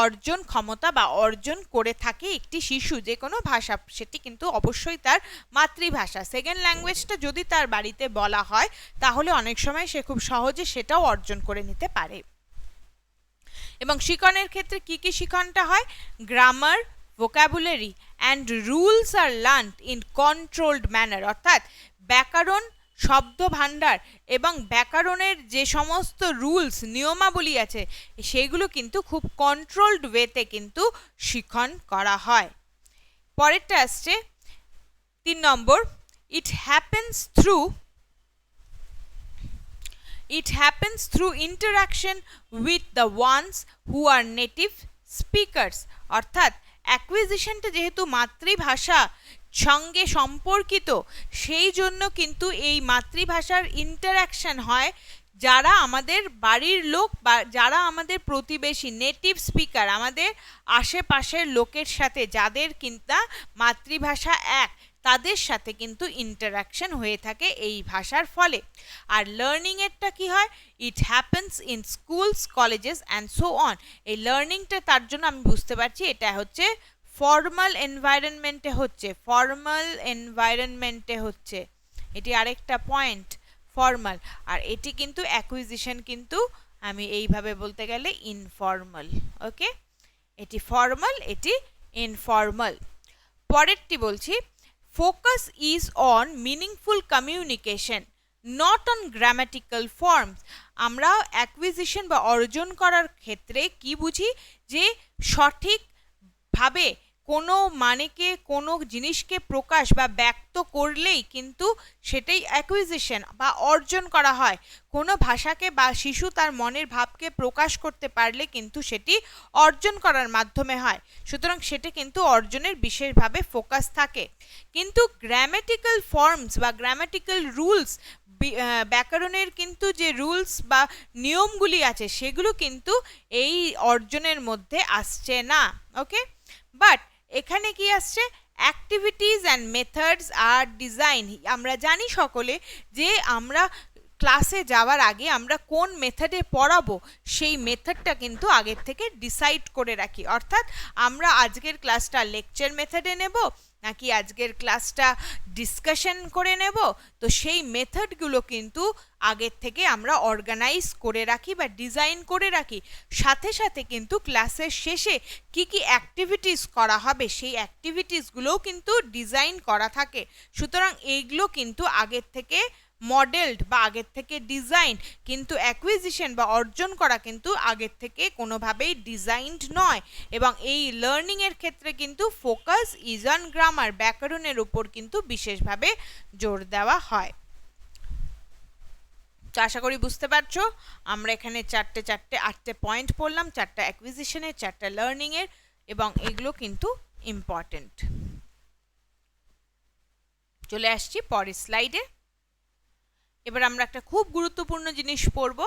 [SPEAKER 1] অর্জন ক্ষমতা বা অর্জন করে থাকে একটি শিশু যে কোনো ভাষা, সেটি কিন্তু অবশ্যই তার মাতৃভাষা। সেকেন্ড ল্যাঙ্গুয়েজটা যদি তার বাড়িতে বলা হয় তাহলে অনেক সময় সে খুব সহজে সেটাও অর্জন করে নিতে পারে। এবং শিখনের ক্ষেত্রে কি কি শিখনটা হয়? Grammar, vocabulary and rules are learned in controlled manner, অর্থাৎ ব্যাকরণ, শব্দ ভাণ্ডার এবং ব্যাকরণের যে সমস্ত রুলস নিয়মাবলী আছে সেগুলো কিন্তু খুব কন্ট্রোলড ওয়েতে কিন্তু শিখন করা হয়। পরেরটা আসছে 3 নম্বর, it happens through interaction with the ones who are native speakers, অর্থাৎ অ্যাকুইজিশনটা যেহেতু মাতৃভাষা সঙ্গে সম্পর্কিত, সেই জন্য কিন্তু এই মাতৃভাষার ইন্টারাকশন হয় যারা আমাদের বাড়ির লোক বা যারা আমাদের প্রতিবেশী, নেটিভ স্পিকার, আমাদের আশেপাশের লোকের সাথে যাদের কিন্তু মাতৃভাষা এক, তাদের সাথে কিন্তু ইন্টারাকশন হয়ে থাকে এই ভাষার ফলে। আর লার্নিংয়েরটা কি হয়? It happens in schools, colleges and so on. এই লার্নিংটা তার জন্য আমি বুঝতে পারছি এটা হচ্ছে ফর্মাল এনভায়রনমেন্টে হচ্ছে, এটি আরেকটা পয়েন্ট, ফর্মাল। আর এটি কিন্তু অ্যাকুইজিশন কিন্তু আমি এইভাবে বলতে গেলে ইনফর্মাল। ওকে, এটি ফর্মাল, এটি ইনফর্মাল। পরেরটি বলছি, focus is on meaningful communication not on grammatical forms. আমরা অ্যাকুইজিশন বা অর্জন করার ক্ষেত্রে কি বুঝি? যে সঠিকভাবে কোনো মানেকে, কোনো জিনিসকে প্রকাশ বা ব্যক্ত করলেই কিন্তু সেটাই অ্যাকুইজিশন বা অর্জন করা হয়। কোনো ভাষাকে বা শিশু তার মনের ভাবকে প্রকাশ করতে পারলে কিন্তু সেটি অর্জন করার মাধ্যমে হয়, সুতরাং সেটা কিন্তু অর্জনের বিশেষভাবে ফোকাস থাকে। কিন্তু গ্রামাটিক্যাল ফর্মস বা গ্রামাটিক্যাল রুলস, ব্যাকরণের কিন্তু যে রুলস বা নিয়মগুলি আছে সেগুলো কিন্তু এই অর্জনের মধ্যে আসছে না। ওকে, বাট এখানে কি আসছে? Activities and methods are design. আমরা জানি সকলে যে আমরা ক্লাসে যাওয়ার আগে আমরা কোন মেথডে পড়াবো সেই মেথডটা কিন্তু আগের থেকে ডিসাইড করে রাখি, অর্থাৎ আমরা আজকের ক্লাসটা লেকচার মেথডে নেব নাকি আজকের ক্লাসটা ডিসকাশন করে নেব, তো সেই মেথডগুলো কিন্তু আগের থেকে আমরা অর্গানাইজ করে রাখি বা ডিজাইন করে রাখি। সাথে সাথে কিন্তু ক্লাসের শেষে কি কি অ্যাক্টিভিটিস করা হবে সেই অ্যাক্টিভিটিসগুলোও কিন্তু ডিজাইন করা থাকে। সুতরাং এইগুলো কিন্তু আগের থেকে মডেলড বা আগের থেকে ডিজাইন, কিন্তু অ্যাকুইজিশন বা অর্জন করা কিন্তু আগের থেকে কোনোভাবেই ডিজাইনড নয়। এবং এই লার্নিংয়ের ক্ষেত্রে কিন্তু ফোকাস ইজ অন গ্রামার, ব্যাকরণের উপর কিন্তু বিশেষভাবে জোর দেওয়া হয়। তো আশা করি বুঝতে পারছো, আমরা এখানে 8টে পয়েন্ট পড়লাম, 4টা অ্যাকুইজিশনের, 4টা লার্নিংয়ের, এবং এগুলো কিন্তু ইম্পর্টেন্ট। চলে আসছি পরের স্লাইডে। এবার আমরা একটা খুব গুরুত্বপূর্ণ জিনিস পড়ব,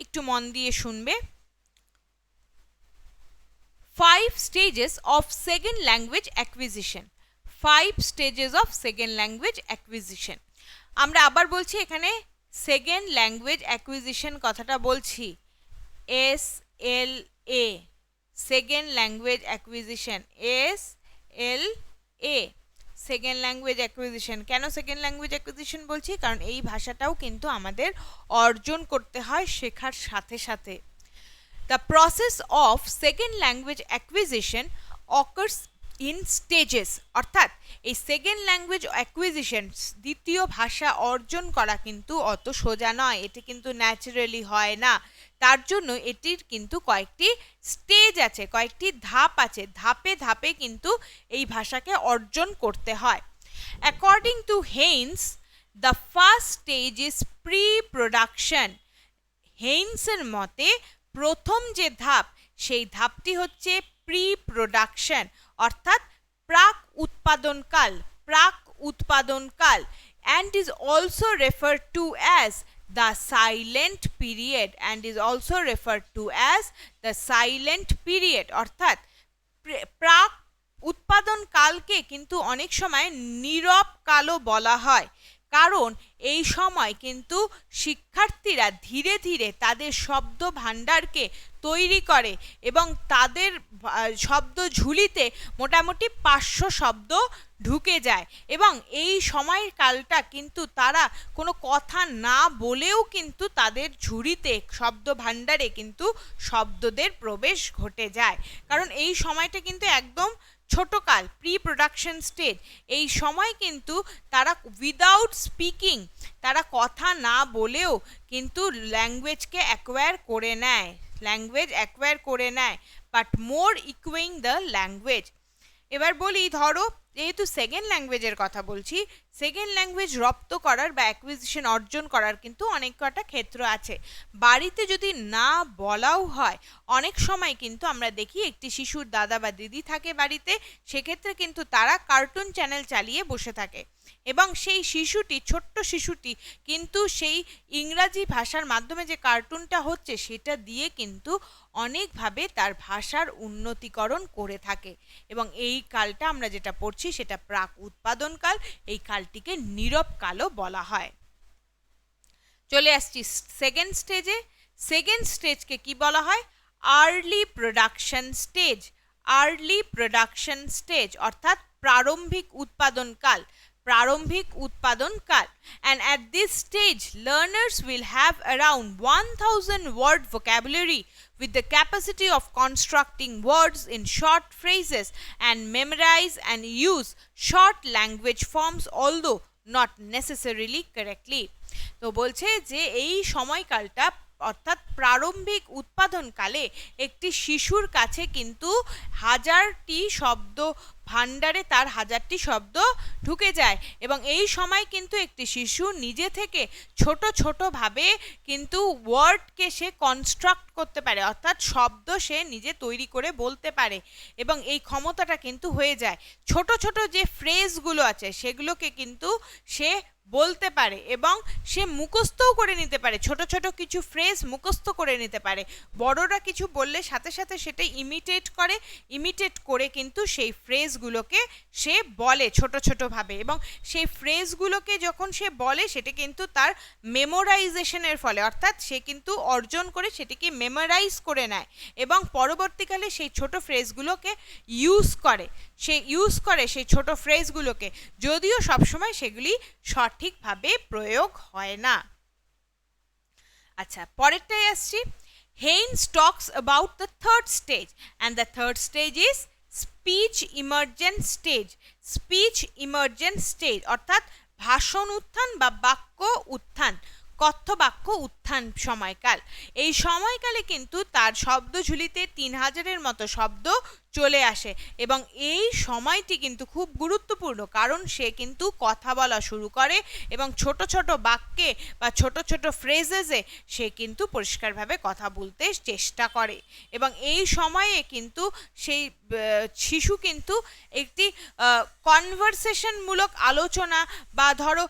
[SPEAKER 1] একটু মন দিয়ে শুনবে। 5 stages of second language acquisition. 5 stages of second language acquisition. আমরা আবার বলছি, এখানে সেকেন্ড ল্যাঙ্গুয়েজ অ্যাকুইজিশন কথাটা বলছি, SLA, second language acquisition, SLA, second language acquisition. কেন সেকেন্ড ল্যাঙ্গুয়েজ অ্যাকুইজিশন বলছি? কারণ এই ভাষাটাও কিন্তু আমাদের অর্জন করতে হয় শেখার সাথে সাথে। The process of second language acquisition occurs in stages, অর্থাৎ এই সেকেন্ড ল্যাঙ্গুয়েজ অ্যাকুইজিশন, দ্বিতীয় ভাষা অর্জন করা কিন্তু অত সোজা নয়, এটি কিন্তু ন্যাচারালি হয় না। তার জন্য এটির কিন্তু কয়েকটি স্টেজ আছে, কয়েকটি ধাপ আছে, ধাপে ধাপে কিন্তু এই ভাষাকে অর্জন করতে হয়। According to Haynes, the first stage is pre-production. হেইনসের মতে প্রথম যে ধাপ, সেই ধাপটি হচ্ছে প্রি প্রোডাকশন, অর্থাৎ প্রাক উৎপাদনকাল, প্রাক উৎপাদনকাল, and is also referred to as the silent period, and is also referred to as the silent period, অর্থাৎ প্রাক উৎপাদন কালকে কিন্তু অনেক সময় নীরব কালও বলা হয়, কারণ এই সময় কিন্তু শিক্ষার্থীরা ধীরে ধীরে তাদের শব্দ ভাণ্ডারকে তৈরি করে এবং তাদের শব্দ ঝুলিতে মোটামুটি 500 শব্দ ঢুকে যায়, এবং এই সময়কালটা কিন্তু তারা কোনো কথা না বলেও কিন্তু তাদের ঝুড়িতে শব্দ ভাণ্ডারে কিন্তু শব্দদের প্রবেশ ঘটে যায়, কারণ এই সময়টা কিন্তু একদম ছোট কাল, প্রি প্রোডাকশন স্টেজ। এই সময় কিন্তু তারা উইদাউট স্পিকিং, তারা কথা না বলেও কিন্তু ল্যাঙ্গুয়েজকে অ্যাকোয়ার করে নেয়, ল্যাঙ্গুয়েজ অ্যাকোয়ার করে নেয়, বাট মোর ইকুইং দ্য ল্যাঙ্গুয়েজ। এবার বলি, ধরো যেহেতু সেকেন্ড ল্যাঙ্গুয়েজের কথা বলছি, সেকেন্ড ল্যাঙ্গুয়েজ রপ্ত করার বা অ্যাকুইজিশন অর্জন করার কিন্তু অনেক কটা ক্ষেত্র আছে। বাড়িতে যদি না বলাও হয়, অনেক সময় কিন্তু আমরা দেখি একটি শিশুর দাদা বা দিদি থাকে বাড়িতে, সেক্ষেত্রে কিন্তু তারা কার্টুন চ্যানেল চালিয়ে বসে থাকে এবং সেই শিশুটি, ছোট্ট শিশুটি কিন্তু সেই ইংরাজি ভাষার মাধ্যমে যে কার্টুনটা হচ্ছে সেটা দিয়ে কিন্তু অনেকভাবে তার ভাষার উন্নতিকরণ করে থাকে, এবং এই কালটা আমরা যেটা পড়ছি সেটা প্রাক উৎপাদন কাল, এই কালটিকে নীরব কালও বলা হয়। চলে আসছি সেকেন্ড স্টেজে। সেকেন্ড স্টেজকে কি বলা হয়? Early production stage, early production stage, অর্থাৎ প্রারম্ভিক উৎপাদন কাল, প্রারম্ভিক উৎপাদন কাল। And at this stage learners will have around 1000 word vocabulary with the capacity of constructing words in short phrases and memorize and use short language forms, although not necessarily correctly. তো বলছে যে এই সময়কালটা অর্থাৎ প্রারম্ভিক উৎপাদনকালে একটি শিশুর কাছে কিন্তু 1000টি শব্দ ভাণ্ডারে তার 1000টি শব্দ ঢুকে যায়, এবং এই সময় কিন্তু একটি শিশু নিজে থেকে ছোট ছোটভাবে কিন্তু ওয়ার্ডকে সে কনস্ট্রাক্ট করতে পারে, অর্থাৎ শব্দ সে নিজে তৈরি করে বলতে পারে, এবং এই ক্ষমতাটা কিন্তু হয়ে যায়। ছোট ছোট যে ফ্রেজগুলো আছে সেগুলোকে কিন্তু সে বলতে পারে এবং সে মুখস্থও করে নিতে পারে, ছোট ছোট কিছু ফ্রেজ মুখস্থ করে নিতে পারে। বড়রা কিছু বললে সাথে সাথে সেটা ইমিটেট করে কিন্তু সেই ফ্রেজগুলোকে সে বলে ছোট ছোটভাবে, এবং সেই ফ্রেজগুলোকে যখন সে বলে সেটা কিন্তু তার মেমোরাইজেশনের ফলে, অর্থাৎ সে কিন্তু অর্জন করে সেটিকে মেমোরাইজ করে নেয় এবং পরবর্তীকালে সেই ছোট ফ্রেজগুলোকে ইউজ করে সেই ছোট ফ্রেজগুলোকে, যদিও সবসময় সেগুলি সঠিকভাবে প্রয়োগ হয় না। আচ্ছা, পরেরটাই আসছি। Haynes talks about the third stage, and the third stage is speech emergent stage. Speech emergent stage অর্থাৎ ভাষণ উত্থান বা বাক্য উত্থান, কথ্য বাক্য উত্থান সময়কাল। এই সময়কালে কিন্তু তার শব্দঝুলিতে 3000-এর মতো শব্দ চলে আসে এবং এই সময়টি কিন্তু খুব গুরুত্বপূর্ণ, কারণ সে কিন্তু কথা বলা শুরু করে এবং ছোট ছোট বাক্যে বা ছোট ছোট ফ্রেজেসে সে কিন্তু পরিষ্কারভাবে কথা বলতে চেষ্টা করে এবং এই সময়ে কিন্তু সেই শিশু কিন্তু একটি কনভারসেশনমূলক আলোচনা বা ধরো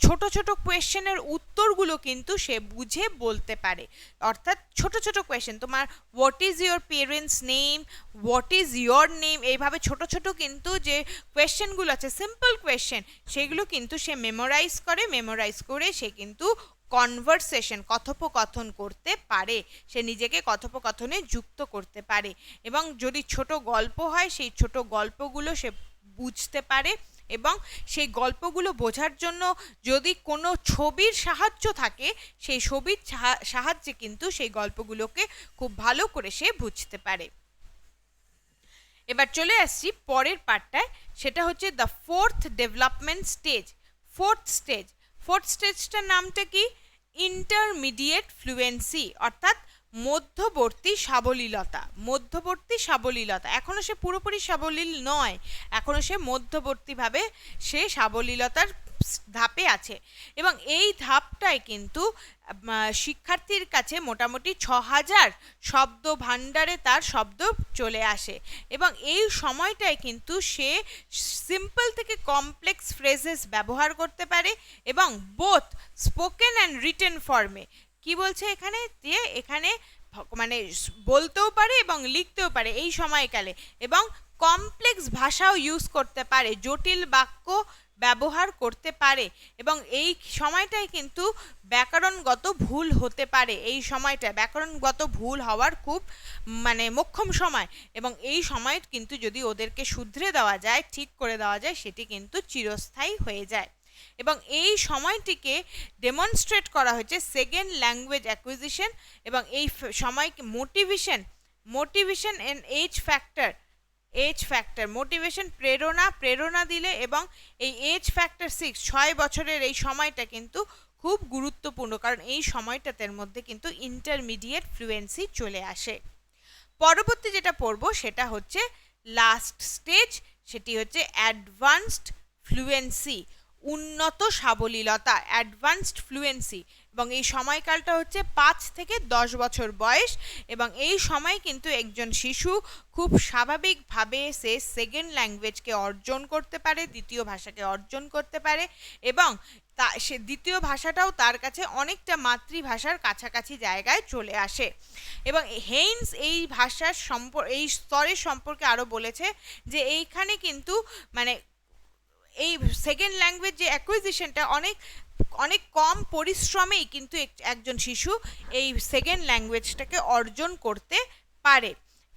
[SPEAKER 1] ছোট ছোট কোয়েশ্চেনের উত্তরগুলো কিন্তু সে বুঝে বলতে পারে। অর্থাৎ ছোট ছোট কোয়েশ্চেন, তোমার what is your parents name, what is your name, এইভাবে ছোট ছোট কিন্তু যে কোয়েশ্চেনগুলো আছে, সিম্পল কোয়েশ্চেন, সেগুলো কিন্তু সে মেমোরাইজ করে সে কিন্তু কনভারসেশন, কথোপকথন করতে পারে, সে নিজেকে কথোপকথনে যুক্ত করতে পারে এবং যদি ছোট গল্প হয় সেই ছোট গল্পগুলো সে বুঝতে পারে এবং সেই গল্পগুলো বোঝার জন্য যদি কোনো ছবির সাহায্য থাকে সেই ছবির সাহায্যে কিন্তু সেই গল্পগুলোকে খুব ভালো করে সে বুঝতে পারে। এবার চলে আসছি পরের পার্টটায়, সেটা হচ্ছে the fourth development stage. Fourth স্টেজটার নামটা কি? ইন্টারমিডিয়েট ফ্লুয়েন্সি, অর্থাৎ মধ্যবর্তী সাবলীলতা। এখনো সে পুরোপুরি সাবলীল নয়, এখনো সে মধ্যবর্তীভাবে সে সাবলীলতার ধাপে আছে এবং এই ধাপটায় কিন্তু শিক্ষার্থীর কাছে মোটামুটি ৬,০০০ শব্দ ভাণ্ডারে তার শব্দ চলে আসে এবং এই সময়টায় কিন্তু সে সিম্পল থেকে কমপ্লেক্স ফ্রেজেস ব্যবহার করতে পারে এবং বোথ স্পোকেন অ্যান্ড রিটেন ফর্মে, কি বলছে এখানে, যে এখানে মানে বলতেও পারে এবং লিখতেও পারে এই সময়কালে, এবং কমপ্লেক্স ভাষাও ইউজ করতে পারে, জটিল বাক্য ব্যবহার করতে পারে এবং এই সময়টায় কিন্তু ব্যাকরণগত ভুল হতে পারে। এই সময়টা ব্যাকরণগত ভুল হওয়ার খুব মানে মোক্ষম সময় এবং এই সময় কিন্তু যদি ওদেরকে শুধরে দেওয়া যায়, ঠিক করে দেওয়া যায়, সেটি কিন্তু চিরস্থায়ী হয়ে যায় এবং এই সময়টিকে ডেমনস্ট্রেট করা হয়েছে সেকেন্ড ল্যাঙ্গুয়েজ অ্যাকুইজিশন এবং এই সময়কে motivation and age factor motivation, প্রেরণা দিলে এবং এই এজ ফ্যাক্টর 6 বছরের এই সময়টা কিন্তু খুব গুরুত্বপূর্ণ, কারণ এই সময়টার মধ্যে কিন্তু ইন্টারমিডিয়েট ফ্লুয়েন্সি চলে আসে। পরবর্তী যেটা পড়বো সেটা হচ্ছে লাস্ট স্টেজ, সেটি হচ্ছে অ্যাডভান্সড ফ্লুয়েন্সি, উন্নত সাবলীলতা, অ্যাডভান্সড ফ্লুয়েন্সি এবং এই সময়কালটা হচ্ছে 5 থেকে 10 বছর বয়স এবং এই সময় কিন্তু একজন শিশু খুব স্বাভাবিকভাবে সে সেকেন্ড ল্যাঙ্গুয়েজকে অর্জন করতে পারে, দ্বিতীয় ভাষাকে অর্জন করতে পারে এবং সে দ্বিতীয় ভাষাটাও তার কাছে অনেকটা মাতৃভাষার কাছাকাছি জায়গায় চলে আসে এবং হেইনস এই ভাষার এই স্তরের সম্পর্কে আরও বলেছে যে এইখানে কিন্তু মানে এই সেকেন্ড ল্যাঙ্গুয়েজ যে অ্যাকুইজিশনটা অনেক কম পরিশ্রমেই কিন্তু একজন শিশু এই সেকেন্ড ল্যাঙ্গুয়েজটাকে অর্জন করতে পারে,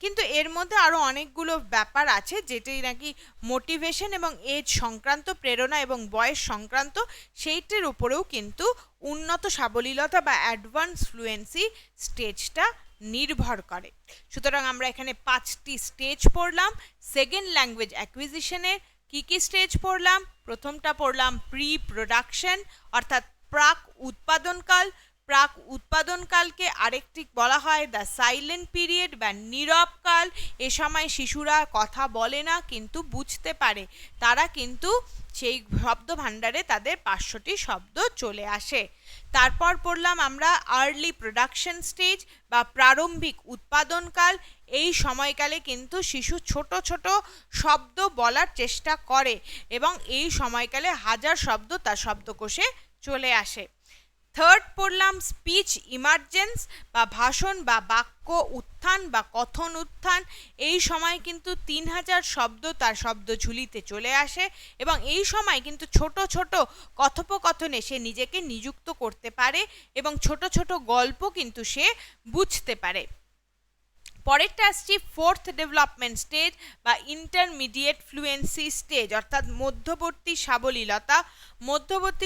[SPEAKER 1] কিন্তু এর মধ্যে আরও অনেকগুলো ব্যাপার আছে যেটি নাকি মোটিভেশন এবং এজ সংক্রান্ত, প্রেরণা এবং বয়স সংক্রান্ত, সেইটির উপরেও কিন্তু উন্নত সাবলীলতা বা অ্যাডভান্স ফ্লুয়েন্সি স্টেজটা নির্ভর করে। সুতরাং আমরা এখানে 5টি স্টেজ পড়লাম। সেকেন্ড ল্যাঙ্গুয়েজ অ্যাকুইজিশনের কি স্টেজ পড়লাম? প্রথমটা পড়লাম প্রি প্রোডাকশন অর্থাৎ প্রাক উৎপাদনকালকে আরেকটি বলা হয় দ্য সাইলেন্ট পিরিয়ড বা নীরব কাল। এ সময় শিশুরা কথা বলে না কিন্তু বুঝতে পারে, তারা কিন্তু সেই শব্দ ভাণ্ডারে তাদের 500টি শব্দ চলে আসে। তারপর পড়লাম আমরা আর্লি প্রোডাকশন স্টেজ বা প্রারম্ভিক উৎপাদনকাল। এই সময়কালে কিন্তু শিশু ছোট ছোট শব্দ বলার চেষ্টা করে এবং এই সময়কালে 1000 শব্দ তার শব্দকোষে চলে আসে। থার্ড পড়লাম স্পিচ ইমার্জেন্স বা ভাষণ বা বাক্য উত্থান বা কথন উত্থান। এই সময় কিন্তু 3000 শব্দ তার শব্দঝুলিতে চলে আসে এবং এই সময় কিন্তু ছোট ছোট কথোপকথনে সে নিজেকে নিযুক্ত করতে পারে এবং ছোট ছোট গল্প কিন্তু সে বুঝতে পারে। পরেরটা আসছি ফোর্থ ডেভেলপমেন্ট স্টেজ বা ইন্টারমিডিয়েট ফ্লুয়েন্সি স্টেজ অর্থাৎ মধ্যবর্তী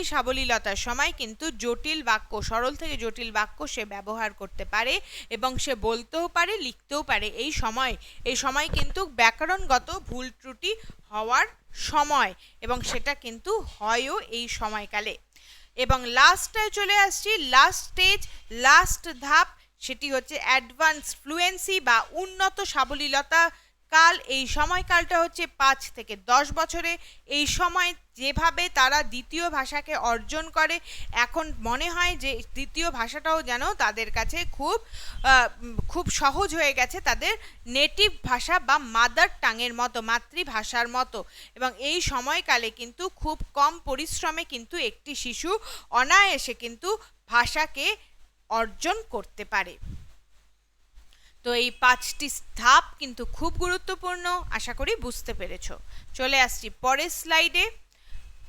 [SPEAKER 1] সাবলীলতার সময় কিন্তু জটিল বাক্য, সরল থেকে জটিল বাক্য সে ব্যবহার করতে পারে এবং সে বলতেও পারে, লিখতেও পারে। এই সময় কিন্তু ব্যাকরণগত ভুল ত্রুটি হওয়ার সময় এবং সেটা কিন্তু হয়ও এই সময়কালে। এবং লাস্টটায় চলে আসছি, লাস্ট ধাপ, সেটি হচ্ছে অ্যাডভান্স ফ্লুয়েন্সি বা উন্নত সাবলীলতা কাল, এই সময়কালটা হচ্ছে 5 থেকে 10 বছরে। এই সময় যেভাবে তারা দ্বিতীয় ভাষাকে অর্জন করে, এখন মনে হয় যে দ্বিতীয় ভাষাটাও যেন তাদের কাছে খুব সহজ হয়ে গেছে, তাদের নেটিভ ভাষা বা মাদার টাঙের মতো, মাতৃভাষার মতো। এবং এই সময়কালে কিন্তু খুব কম পরিশ্রমে কিন্তু একটি শিশু অনায়াসে কিন্তু ভাষাকে অর্জন করতে পারে। তো এই 5টি ধাপ কিন্তু খুব গুরুত্বপূর্ণ, আশা করি বুঝতে পেরেছো। চলে আসছি পরের স্লাইডে।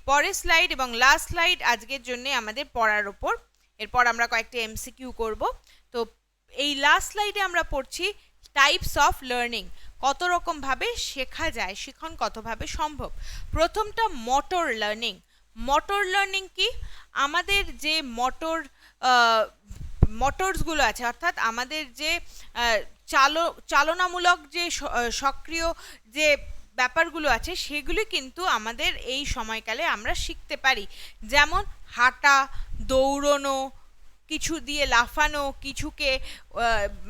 [SPEAKER 1] পরের স্লাইড এবং লাস্ট স্লাইড আজকের জন্য আমাদের পড়ার ওপর। এরপর আমরা কয়েকটি এমসিকিউ করব। তো এই লাস্ট স্লাইডে আমরা পড়ছি টাইপস অফ লার্নিং, কত রকমভাবে শেখা যায়, শিখন কতভাবে সম্ভব। প্রথমটা মোটর লার্নিং। মোটর লার্নিং কি? আমাদের যে মোটরসগুলো আছে, অর্থাৎ আমাদের যে চালনামূলক যে সক্রিয় যে ব্যাপারগুলো আছে, সেগুলি কিন্তু আমাদের এই সময়কালে আমরা শিখতে পারি। যেমন হাঁটা, দৌড়নো, কিছু দিয়ে লাফানো, কিছুকে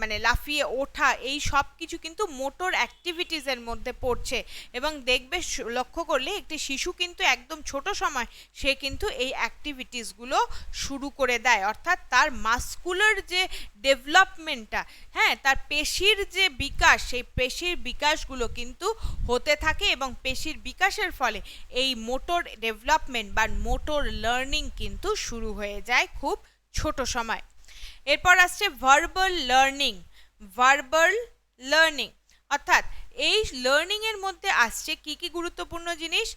[SPEAKER 1] মানে লাফিয়ে ওঠা, এই সব কিছু কিন্তু মোটর অ্যাক্টিভিটিসের মধ্যে পড়ছে। এবং দেখবে, লক্ষ্য করলে একটি শিশু কিন্তু একদম ছোট সময় সে কিন্তু এই অ্যাক্টিভিটিসগুলো শুরু করে দেয়, অর্থাৎ তার মাসকুলার যে ডেভেলপমেন্টটা, হ্যাঁ, তার পেশির যে বিকাশ, সেই পেশির বিকাশগুলো কিন্তু হতে থাকে। এবং পেশির বিকাশের ফলে এই মোটর ডেভেলপমেন্ট বা মোটর লার্নিং কিন্তু শুরু হয়ে যায় খুব ছোট সময়। এরপর আসছে ভার্বাল লার্নিং। ভার্বাল লার্নিং অর্থাৎ এই লার্নিং এর মধ্যে আসছে কি কি গুরুত্বপূর্ণ জিনিস।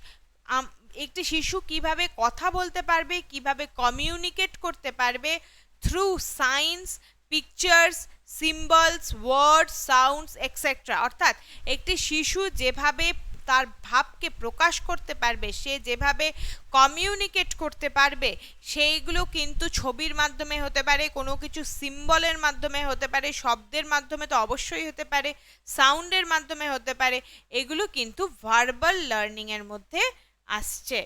[SPEAKER 1] একটি শিশু কিভাবে কথা বলতে পারবে, কিভাবে কমিউনিকেট করতে পারবে থ্রু সাইন্স, পিকচার্স, সিম্বলস, ওয়ার্ডস, সাউন্ডস এক্সেট্রা। অর্থাৎ একটি শিশু যেভাবে তার ভাবকে প্রকাশ করতে পারবে, সে যেভাবে কমিউনিকেট করতে পারবে, সেইগুলো কিন্তু ছবির মাধ্যমে হতে পারে, কোনো কিছু সিম্বলের মাধ্যমে হতে পারে, শব্দের মাধ্যমে তো অবশ্যই হতে পারে, সাউন্ডের মাধ্যমে হতে পারে। এগুলো কিন্তু ভার্বাল লার্নিং এর মধ্যে আসছে,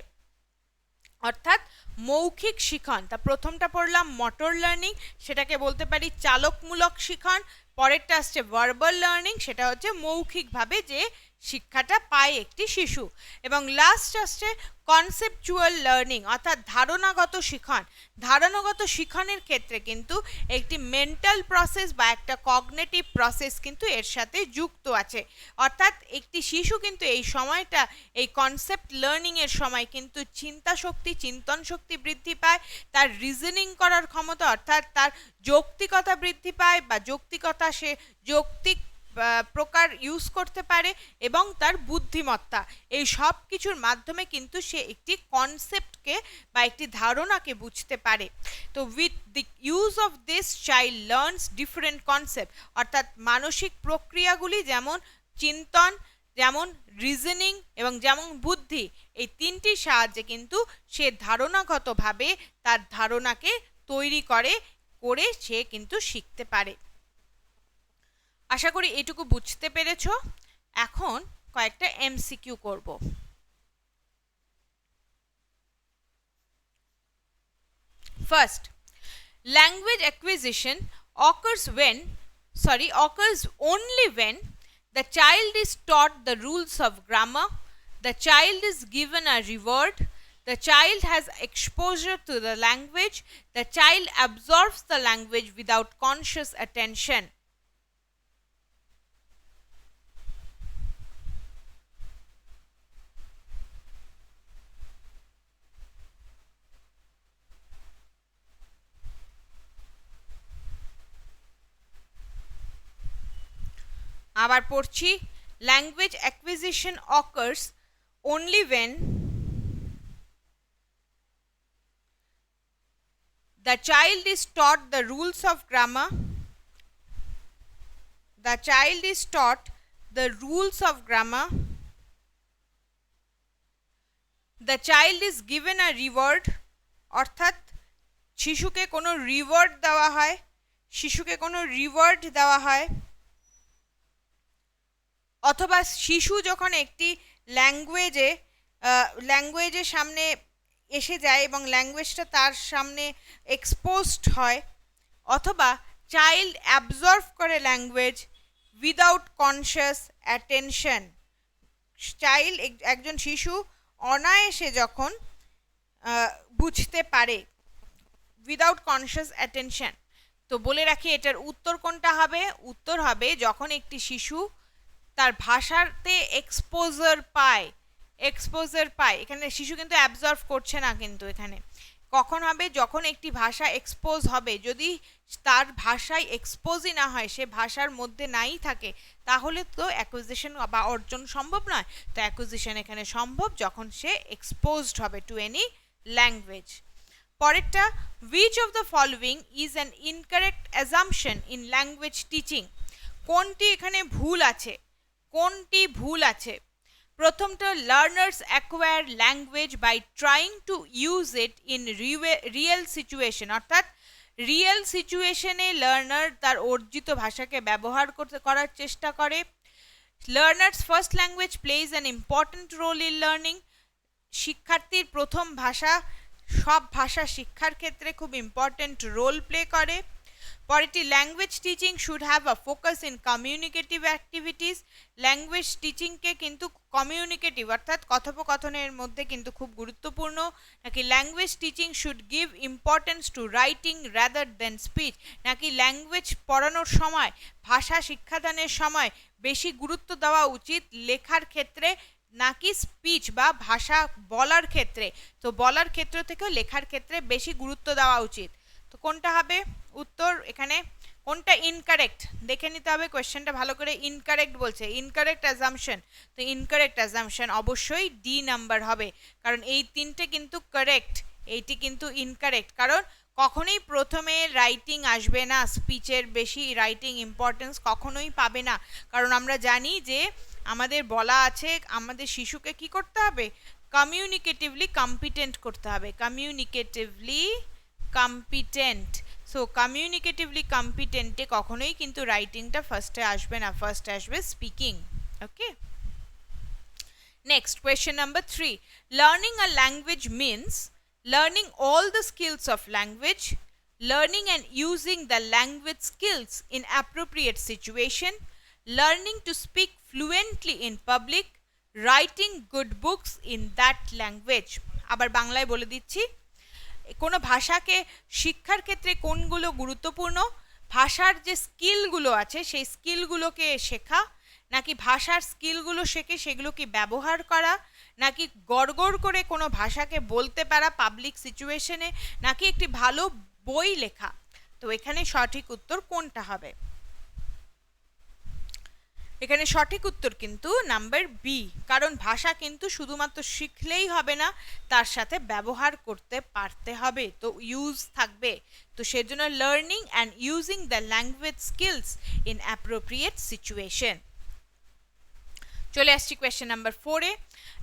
[SPEAKER 1] অর্থাৎ মৌখিক শিখন। তা প্রথমটা পড়লাম মোটর লার্নিং, সেটাকে বলতে পারি চালকমূলক শিখন। পরেরটা আসছে ভার্বাল লার্নিং, সেটা হচ্ছে মৌখিকভাবে যে শিক্ষাটা পায় একটি শিশু। এবং লাস্ট আসছে কনসেপচুয়াল লার্নিং, অর্থাৎ ধারণাগত শিখন। ধারণাগত শিখনের ক্ষেত্রে কিন্তু একটি মেন্টাল প্রসেস বা একটা কগনিটিভ প্রসেস কিন্তু এর সাথে যুক্ত আছে। অর্থাৎ একটি শিশু কিন্তু এই সময়টা, এই কনসেপ্ট লার্নিং এর সময় কিন্তু চিন্তা শক্তি, চিন্তন শক্তি বৃদ্ধি পায়, তার রিজনিং করার ক্ষমতা অর্থাৎ তার যৌক্তিকতা বৃদ্ধি পায়, বা যৌক্তিকতা সে যৌক্তিক প্রকার ইউজ করতে পারে, এবং তার বুদ্ধিমত্তা, এই সব কিছুর মাধ্যমে কিন্তু সে একটি কনসেপ্টকে বা একটি ধারণাকে বুঝতে পারে। তো with the use of this child learns different concept, অর্থাৎ মানসিক প্রক্রিয়াগুলি যেমন চিন্তন, যেমন রিজনিং এবং যেমন বুদ্ধি, এই তিনটির সাহায্যে কিন্তু সে ধারণাগতভাবে তার ধারণাকে তৈরি করে সে কিন্তু শিখতে পারে। আশা করি এটুকু বুঝতে পেরেছো। এখন কয়েকটা এমসিকিউ করব। First, language acquisition occurs only when the child is taught the rules of grammar, the child is given a reward, the child has exposure to the language, the child absorbs the language without conscious attention. আবার পড়ছি, language acquisition occurs only when the child is taught the rules of grammar, the child is taught the rules of grammar, the child is given a reward, অর্থাৎ শিশুকে কোনো reward দেওয়া হয়, অথবা শিশু যখন একটি ল্যাঙ্গুয়েজের সামনে এসে যায় এবং ল্যাঙ্গুয়েজটা তার সামনে এক্সপোজড হয়, অথবা চাইল্ড অ্যাবজর্ভ করে language without conscious attention, child একজন শিশু অনায়াসে যখন বুঝতে পারে, উইদাউট কনসিয়াস অ্যাটেনশন। তো বলে রাখি এটার উত্তর কোনটা হবে? উত্তর হবে যখন একটি শিশু তার ভাষাতে এক্সপোজার পায়। এখানে শিশু কিন্তু অ্যাবজর্ভ করছে না, কিন্তু এখানে কখন হবে? যখন একটি ভাষা এক্সপোজ হবে। যদি তার ভাষায় এক্সপোজই না হয়, সে ভাষার মধ্যে নাই থাকে, তাহলে তো অ্যাকুইজিশন বা অর্জন সম্ভব নয়। তো অ্যাকুইজিশন এখানে সম্ভব যখন সে এক্সপোজড হবে টু এনি ল্যাঙ্গুয়েজ। পরেরটা, which of the following is an incorrect assumption in language teaching? কোনটি এখানে ভুল আছে? কোনটি ভুল আছে? প্রথমটা, learners acquire language by trying to use it in real situation, অর্থাৎ রিয়েল সিচুয়েশনে লার্নার তার অর্জিত ভাষাকে ব্যবহার করার চেষ্টা করে। Learners first language plays an important role in learning, শিক্ষার্থীর প্রথম ভাষা সব ভাষা শিক্ষার ক্ষেত্রে খুব ইম্পর্ট্যান্ট রোল প্লে করে। পরেরটি, language teaching should have a focus in communicative activities, language টিচিংকে কিন্তু কমিউনিকেটিভ অর্থাৎ কথোপকথনের মধ্যে কিন্তু খুব গুরুত্বপূর্ণ। নাকি language teaching should give importance to writing rather than speech, নাকি ল্যাঙ্গুয়েজ পড়ানোর সময়, ভাষা শিক্ষাদানের সময় বেশি গুরুত্ব দেওয়া উচিত লেখার ক্ষেত্রে নাকি স্পিচ বা ভাষা বলার ক্ষেত্রে? তো বলার ক্ষেত্র থেকেও লেখার ক্ষেত্রে বেশি গুরুত্ব দেওয়া উচিত। তো কোনটা হবে উত্তর? এখানে কোনটা ইনকারেক্ট দেখে নিতে হবে, কোয়েশ্চেনটা ভালো করে। ইনকারেক্ট বলছে, ইনকারেক্ট অ্যাজাম্পশন। তো ইনকারেক্ট অ্যাজাম্পশন অবশ্যই ডি নাম্বার হবে, কারণ এই তিনটে কিন্তু কারেক্ট, এইটি কিন্তু ইনকারেক্ট। কারণ কখনোই প্রথমে রাইটিং আসবে না, স্পিচের বেশি রাইটিং ইম্পর্টেন্স কখনোই পাবে না। কারণ আমরা জানি যে আমাদের বলা আছে আমাদের শিশুকে কি করতে হবে? কমিউনিকেটিভলি কম্পিটেন্ট করতে হবে, কমিউনিকেটিভলি কম্পিটেন্ট। সো কমিউনিকেটিভলি কম্পিটেন্টে কখনোই কিন্তু রাইটিংটা ফার্স্টে আসবে না, ফার্স্টে আসবে speaking. Okay, next question number 3, learning a language means learning all the skills of language, learning and using the language skills in appropriate situation, learning to speak fluently in public, writing good books in that language. আবার বাংলায় বলে দিচ্ছি, কোনো ভাষাকে শিক্ষার ক্ষেত্রে কোনগুলো গুরুত্বপূর্ণ? ভাষার যে স্কিলগুলো আছে সেই স্কিলগুলোকে শেখা, নাকি ভাষার স্কিলগুলো শেখে সেগুলোকে ব্যবহার করা, নাকি গড়গড় করে কোনো ভাষাকে বলতে পারা পাবলিক সিচুয়েশনে, নাকি একটি ভালো বই লেখা? তো এখানে সঠিক উত্তর কোনটা হবে? এখানে সঠিক উত্তর কিন্তু নাম্বার বি, কারণ ভাষা কিন্তু শুধুমাত্র শিখলেই হবে না, তার সাথে ব্যবহার করতে পারতে হবে, তো ইউজ থাকবে। তো সেজন্য learning and using the language skills in appropriate situation. চলে আসছি কোয়েশ্চেন নাম্বার 4-এ।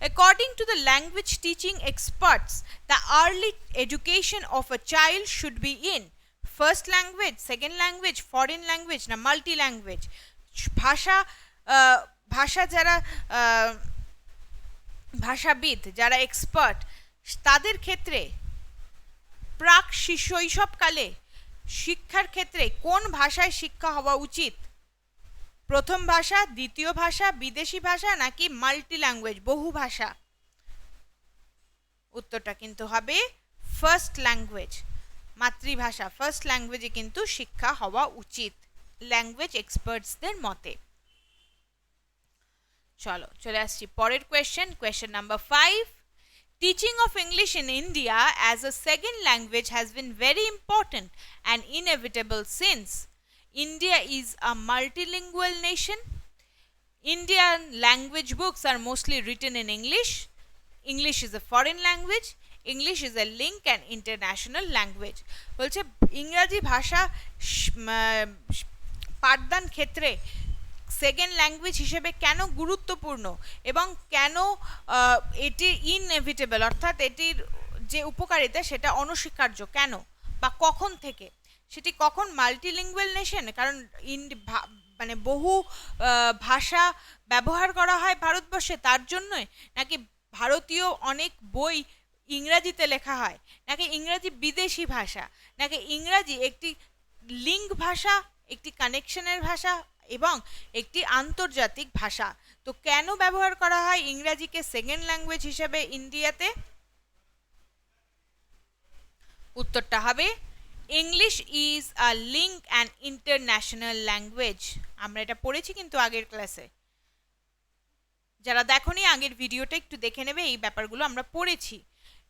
[SPEAKER 1] According to the language teaching experts, the early education of a child should be in first language, second language, foreign language না multi language? ভাষা যারা ভাষাবিদ, যারা expert, তাদের ক্ষেত্রে প্রাক শৈশবকালে শিক্ষার ক্ষেত্রে কোন ভাষায় শিক্ষা হওয়া উচিত? প্রথম ভাষা, দ্বিতীয় ভাষা, বিদেশি ভাষা, নাকি মাল্টি ল্যাঙ্গুয়েজ, বহু ভাষা? উত্তরটা কিন্তু হবে ফার্স্ট ল্যাঙ্গুয়েজ, মাতৃভাষা, ফার্স্ট ল্যাঙ্গুয়েজে কিন্তু শিক্ষা হওয়া উচিত ল্যাঙ্গুয়েজ এক্সপার্টসদের মতে। চলে আসছি পরের question number 5, teaching of English in India as a second language has been very important and inevitable since India is a multilingual nation. Indian language books are mostly written in English. English is a foreign language. English is a link and international language. বলছে ইংরেজি ভাষা পাঠদান ক্ষেত্রে second language হিসেবে কেন গুরুত্বপূর্ণ এবং কেন এটি ইনএভিটেবল, অর্থাৎ এটির যে উপকারিতা সেটা অনস্বীকার্য কেন বা কখন থেকে? সেটি কখন? মাল্টিলিঙ্গুয়াল নেশন, কারণ মানে বহু ভাষা ব্যবহার করা হয় ভারতবর্ষে তার জন্যই, নাকি ভারতীয় অনেক বই ইংরাজিতে লেখা হয়, নাকি ইংরাজি বিদেশি ভাষা, নাকি ইংরাজি একটি লিঙ্ক ভাষা, একটি কানেকশনের ভাষা, এবং একটি আন্তর্জাতিক ভাষা। তো কেন ব্যবহার করা হয় ইংরাজিকে সেকেন্ড ল্যাঙ্গুয়েজ হিসেবে ইন্ডিয়াতে? উত্তরটা হবে English is a link and international language. আমরা এটা পড়েছি কিন্তু আগের ক্লাসে। যারা দেখোনি আগের ভিডিওটা একটু দেখে নেবে, এই ব্যাপারগুলো আমরা পড়েছি।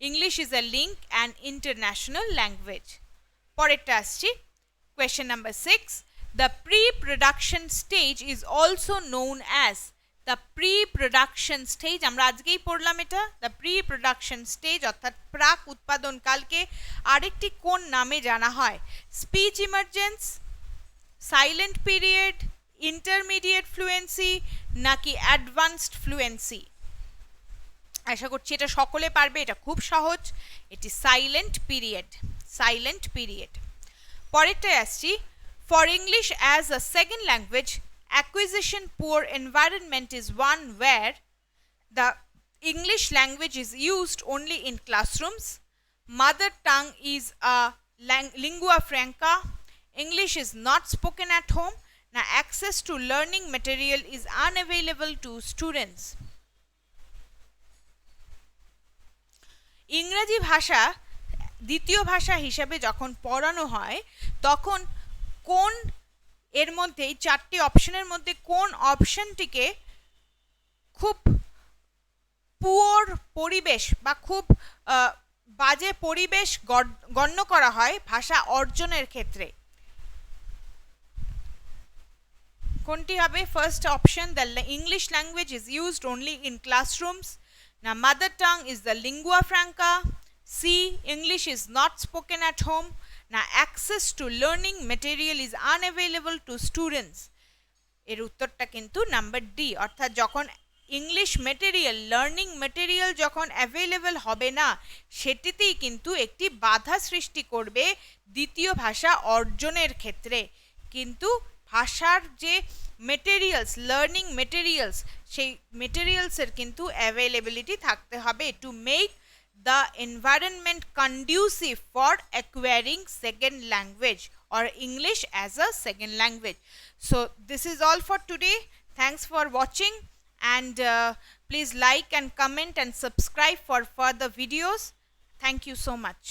[SPEAKER 1] English is a link and international language. পরেরটা আসছি, question number 6, the pre production stage is also known as. The pre production stage, আমরা আজকেই পড়লাম এটা। দ্য প্রি প্রোডাকশন স্টেজ অর্থাৎ প্রাক উৎপাদন কালকে আরেকটি কোন নামে জানা হয়? Speech emergence, silent period, intermediate fluency নাকি অ্যাডভান্সড ফ্লুয়েন্সি? আশা করছি এটা সকলে পারবে, এটা খুব সহজ। এটি সাইলেন্ট পিরিয়ড, সাইলেন্ট পিরিয়ড। পরেরটায় আসছি, for English as a second language acquisition poor environment is one where the English language is used only in classrooms, mother tongue is a lingua franca, English is not spoken at home, na access to learning material is unavailable to students. ইংরেজি ভাষা দ্বিতীয় ভাষা হিসেবে যখন পড়ানো হয় তখন কোন এর মধ্যে, এই চারটি অপশনের মধ্যে কোন অপশনটিকে খুব পুয়ার পরিবেশ বা খুব বাজে পরিবেশ গণ্য করা হয় ভাষা অর্জনের ক্ষেত্রে? কোনটি হবে? First option, the English language is used only in classrooms, না mother tongue is the lingua franca, C English is not spoken at home, না access to learning material is unavailable to students. এর উত্তরটা কিন্তু number D, অর্থাৎ যখন English material, learning material যখন available হবে না, সেটিতেই কিন্তু একটি বাধা সৃষ্টি করবে দ্বিতীয় ভাষা অর্জনের ক্ষেত্রে। কিন্তু ভাষার যে মেটেরিয়ালস, লার্নিং মেটেরিয়ালস, সেই মেটেরিয়ালসের কিন্তু অ্যাভেলেবিলিটি থাকতে হবে to make the environment conducive for acquiring second language or English as a second language. So this is all for today. Thanks for watching, and please like and comment and subscribe for further videos. Thank you so much.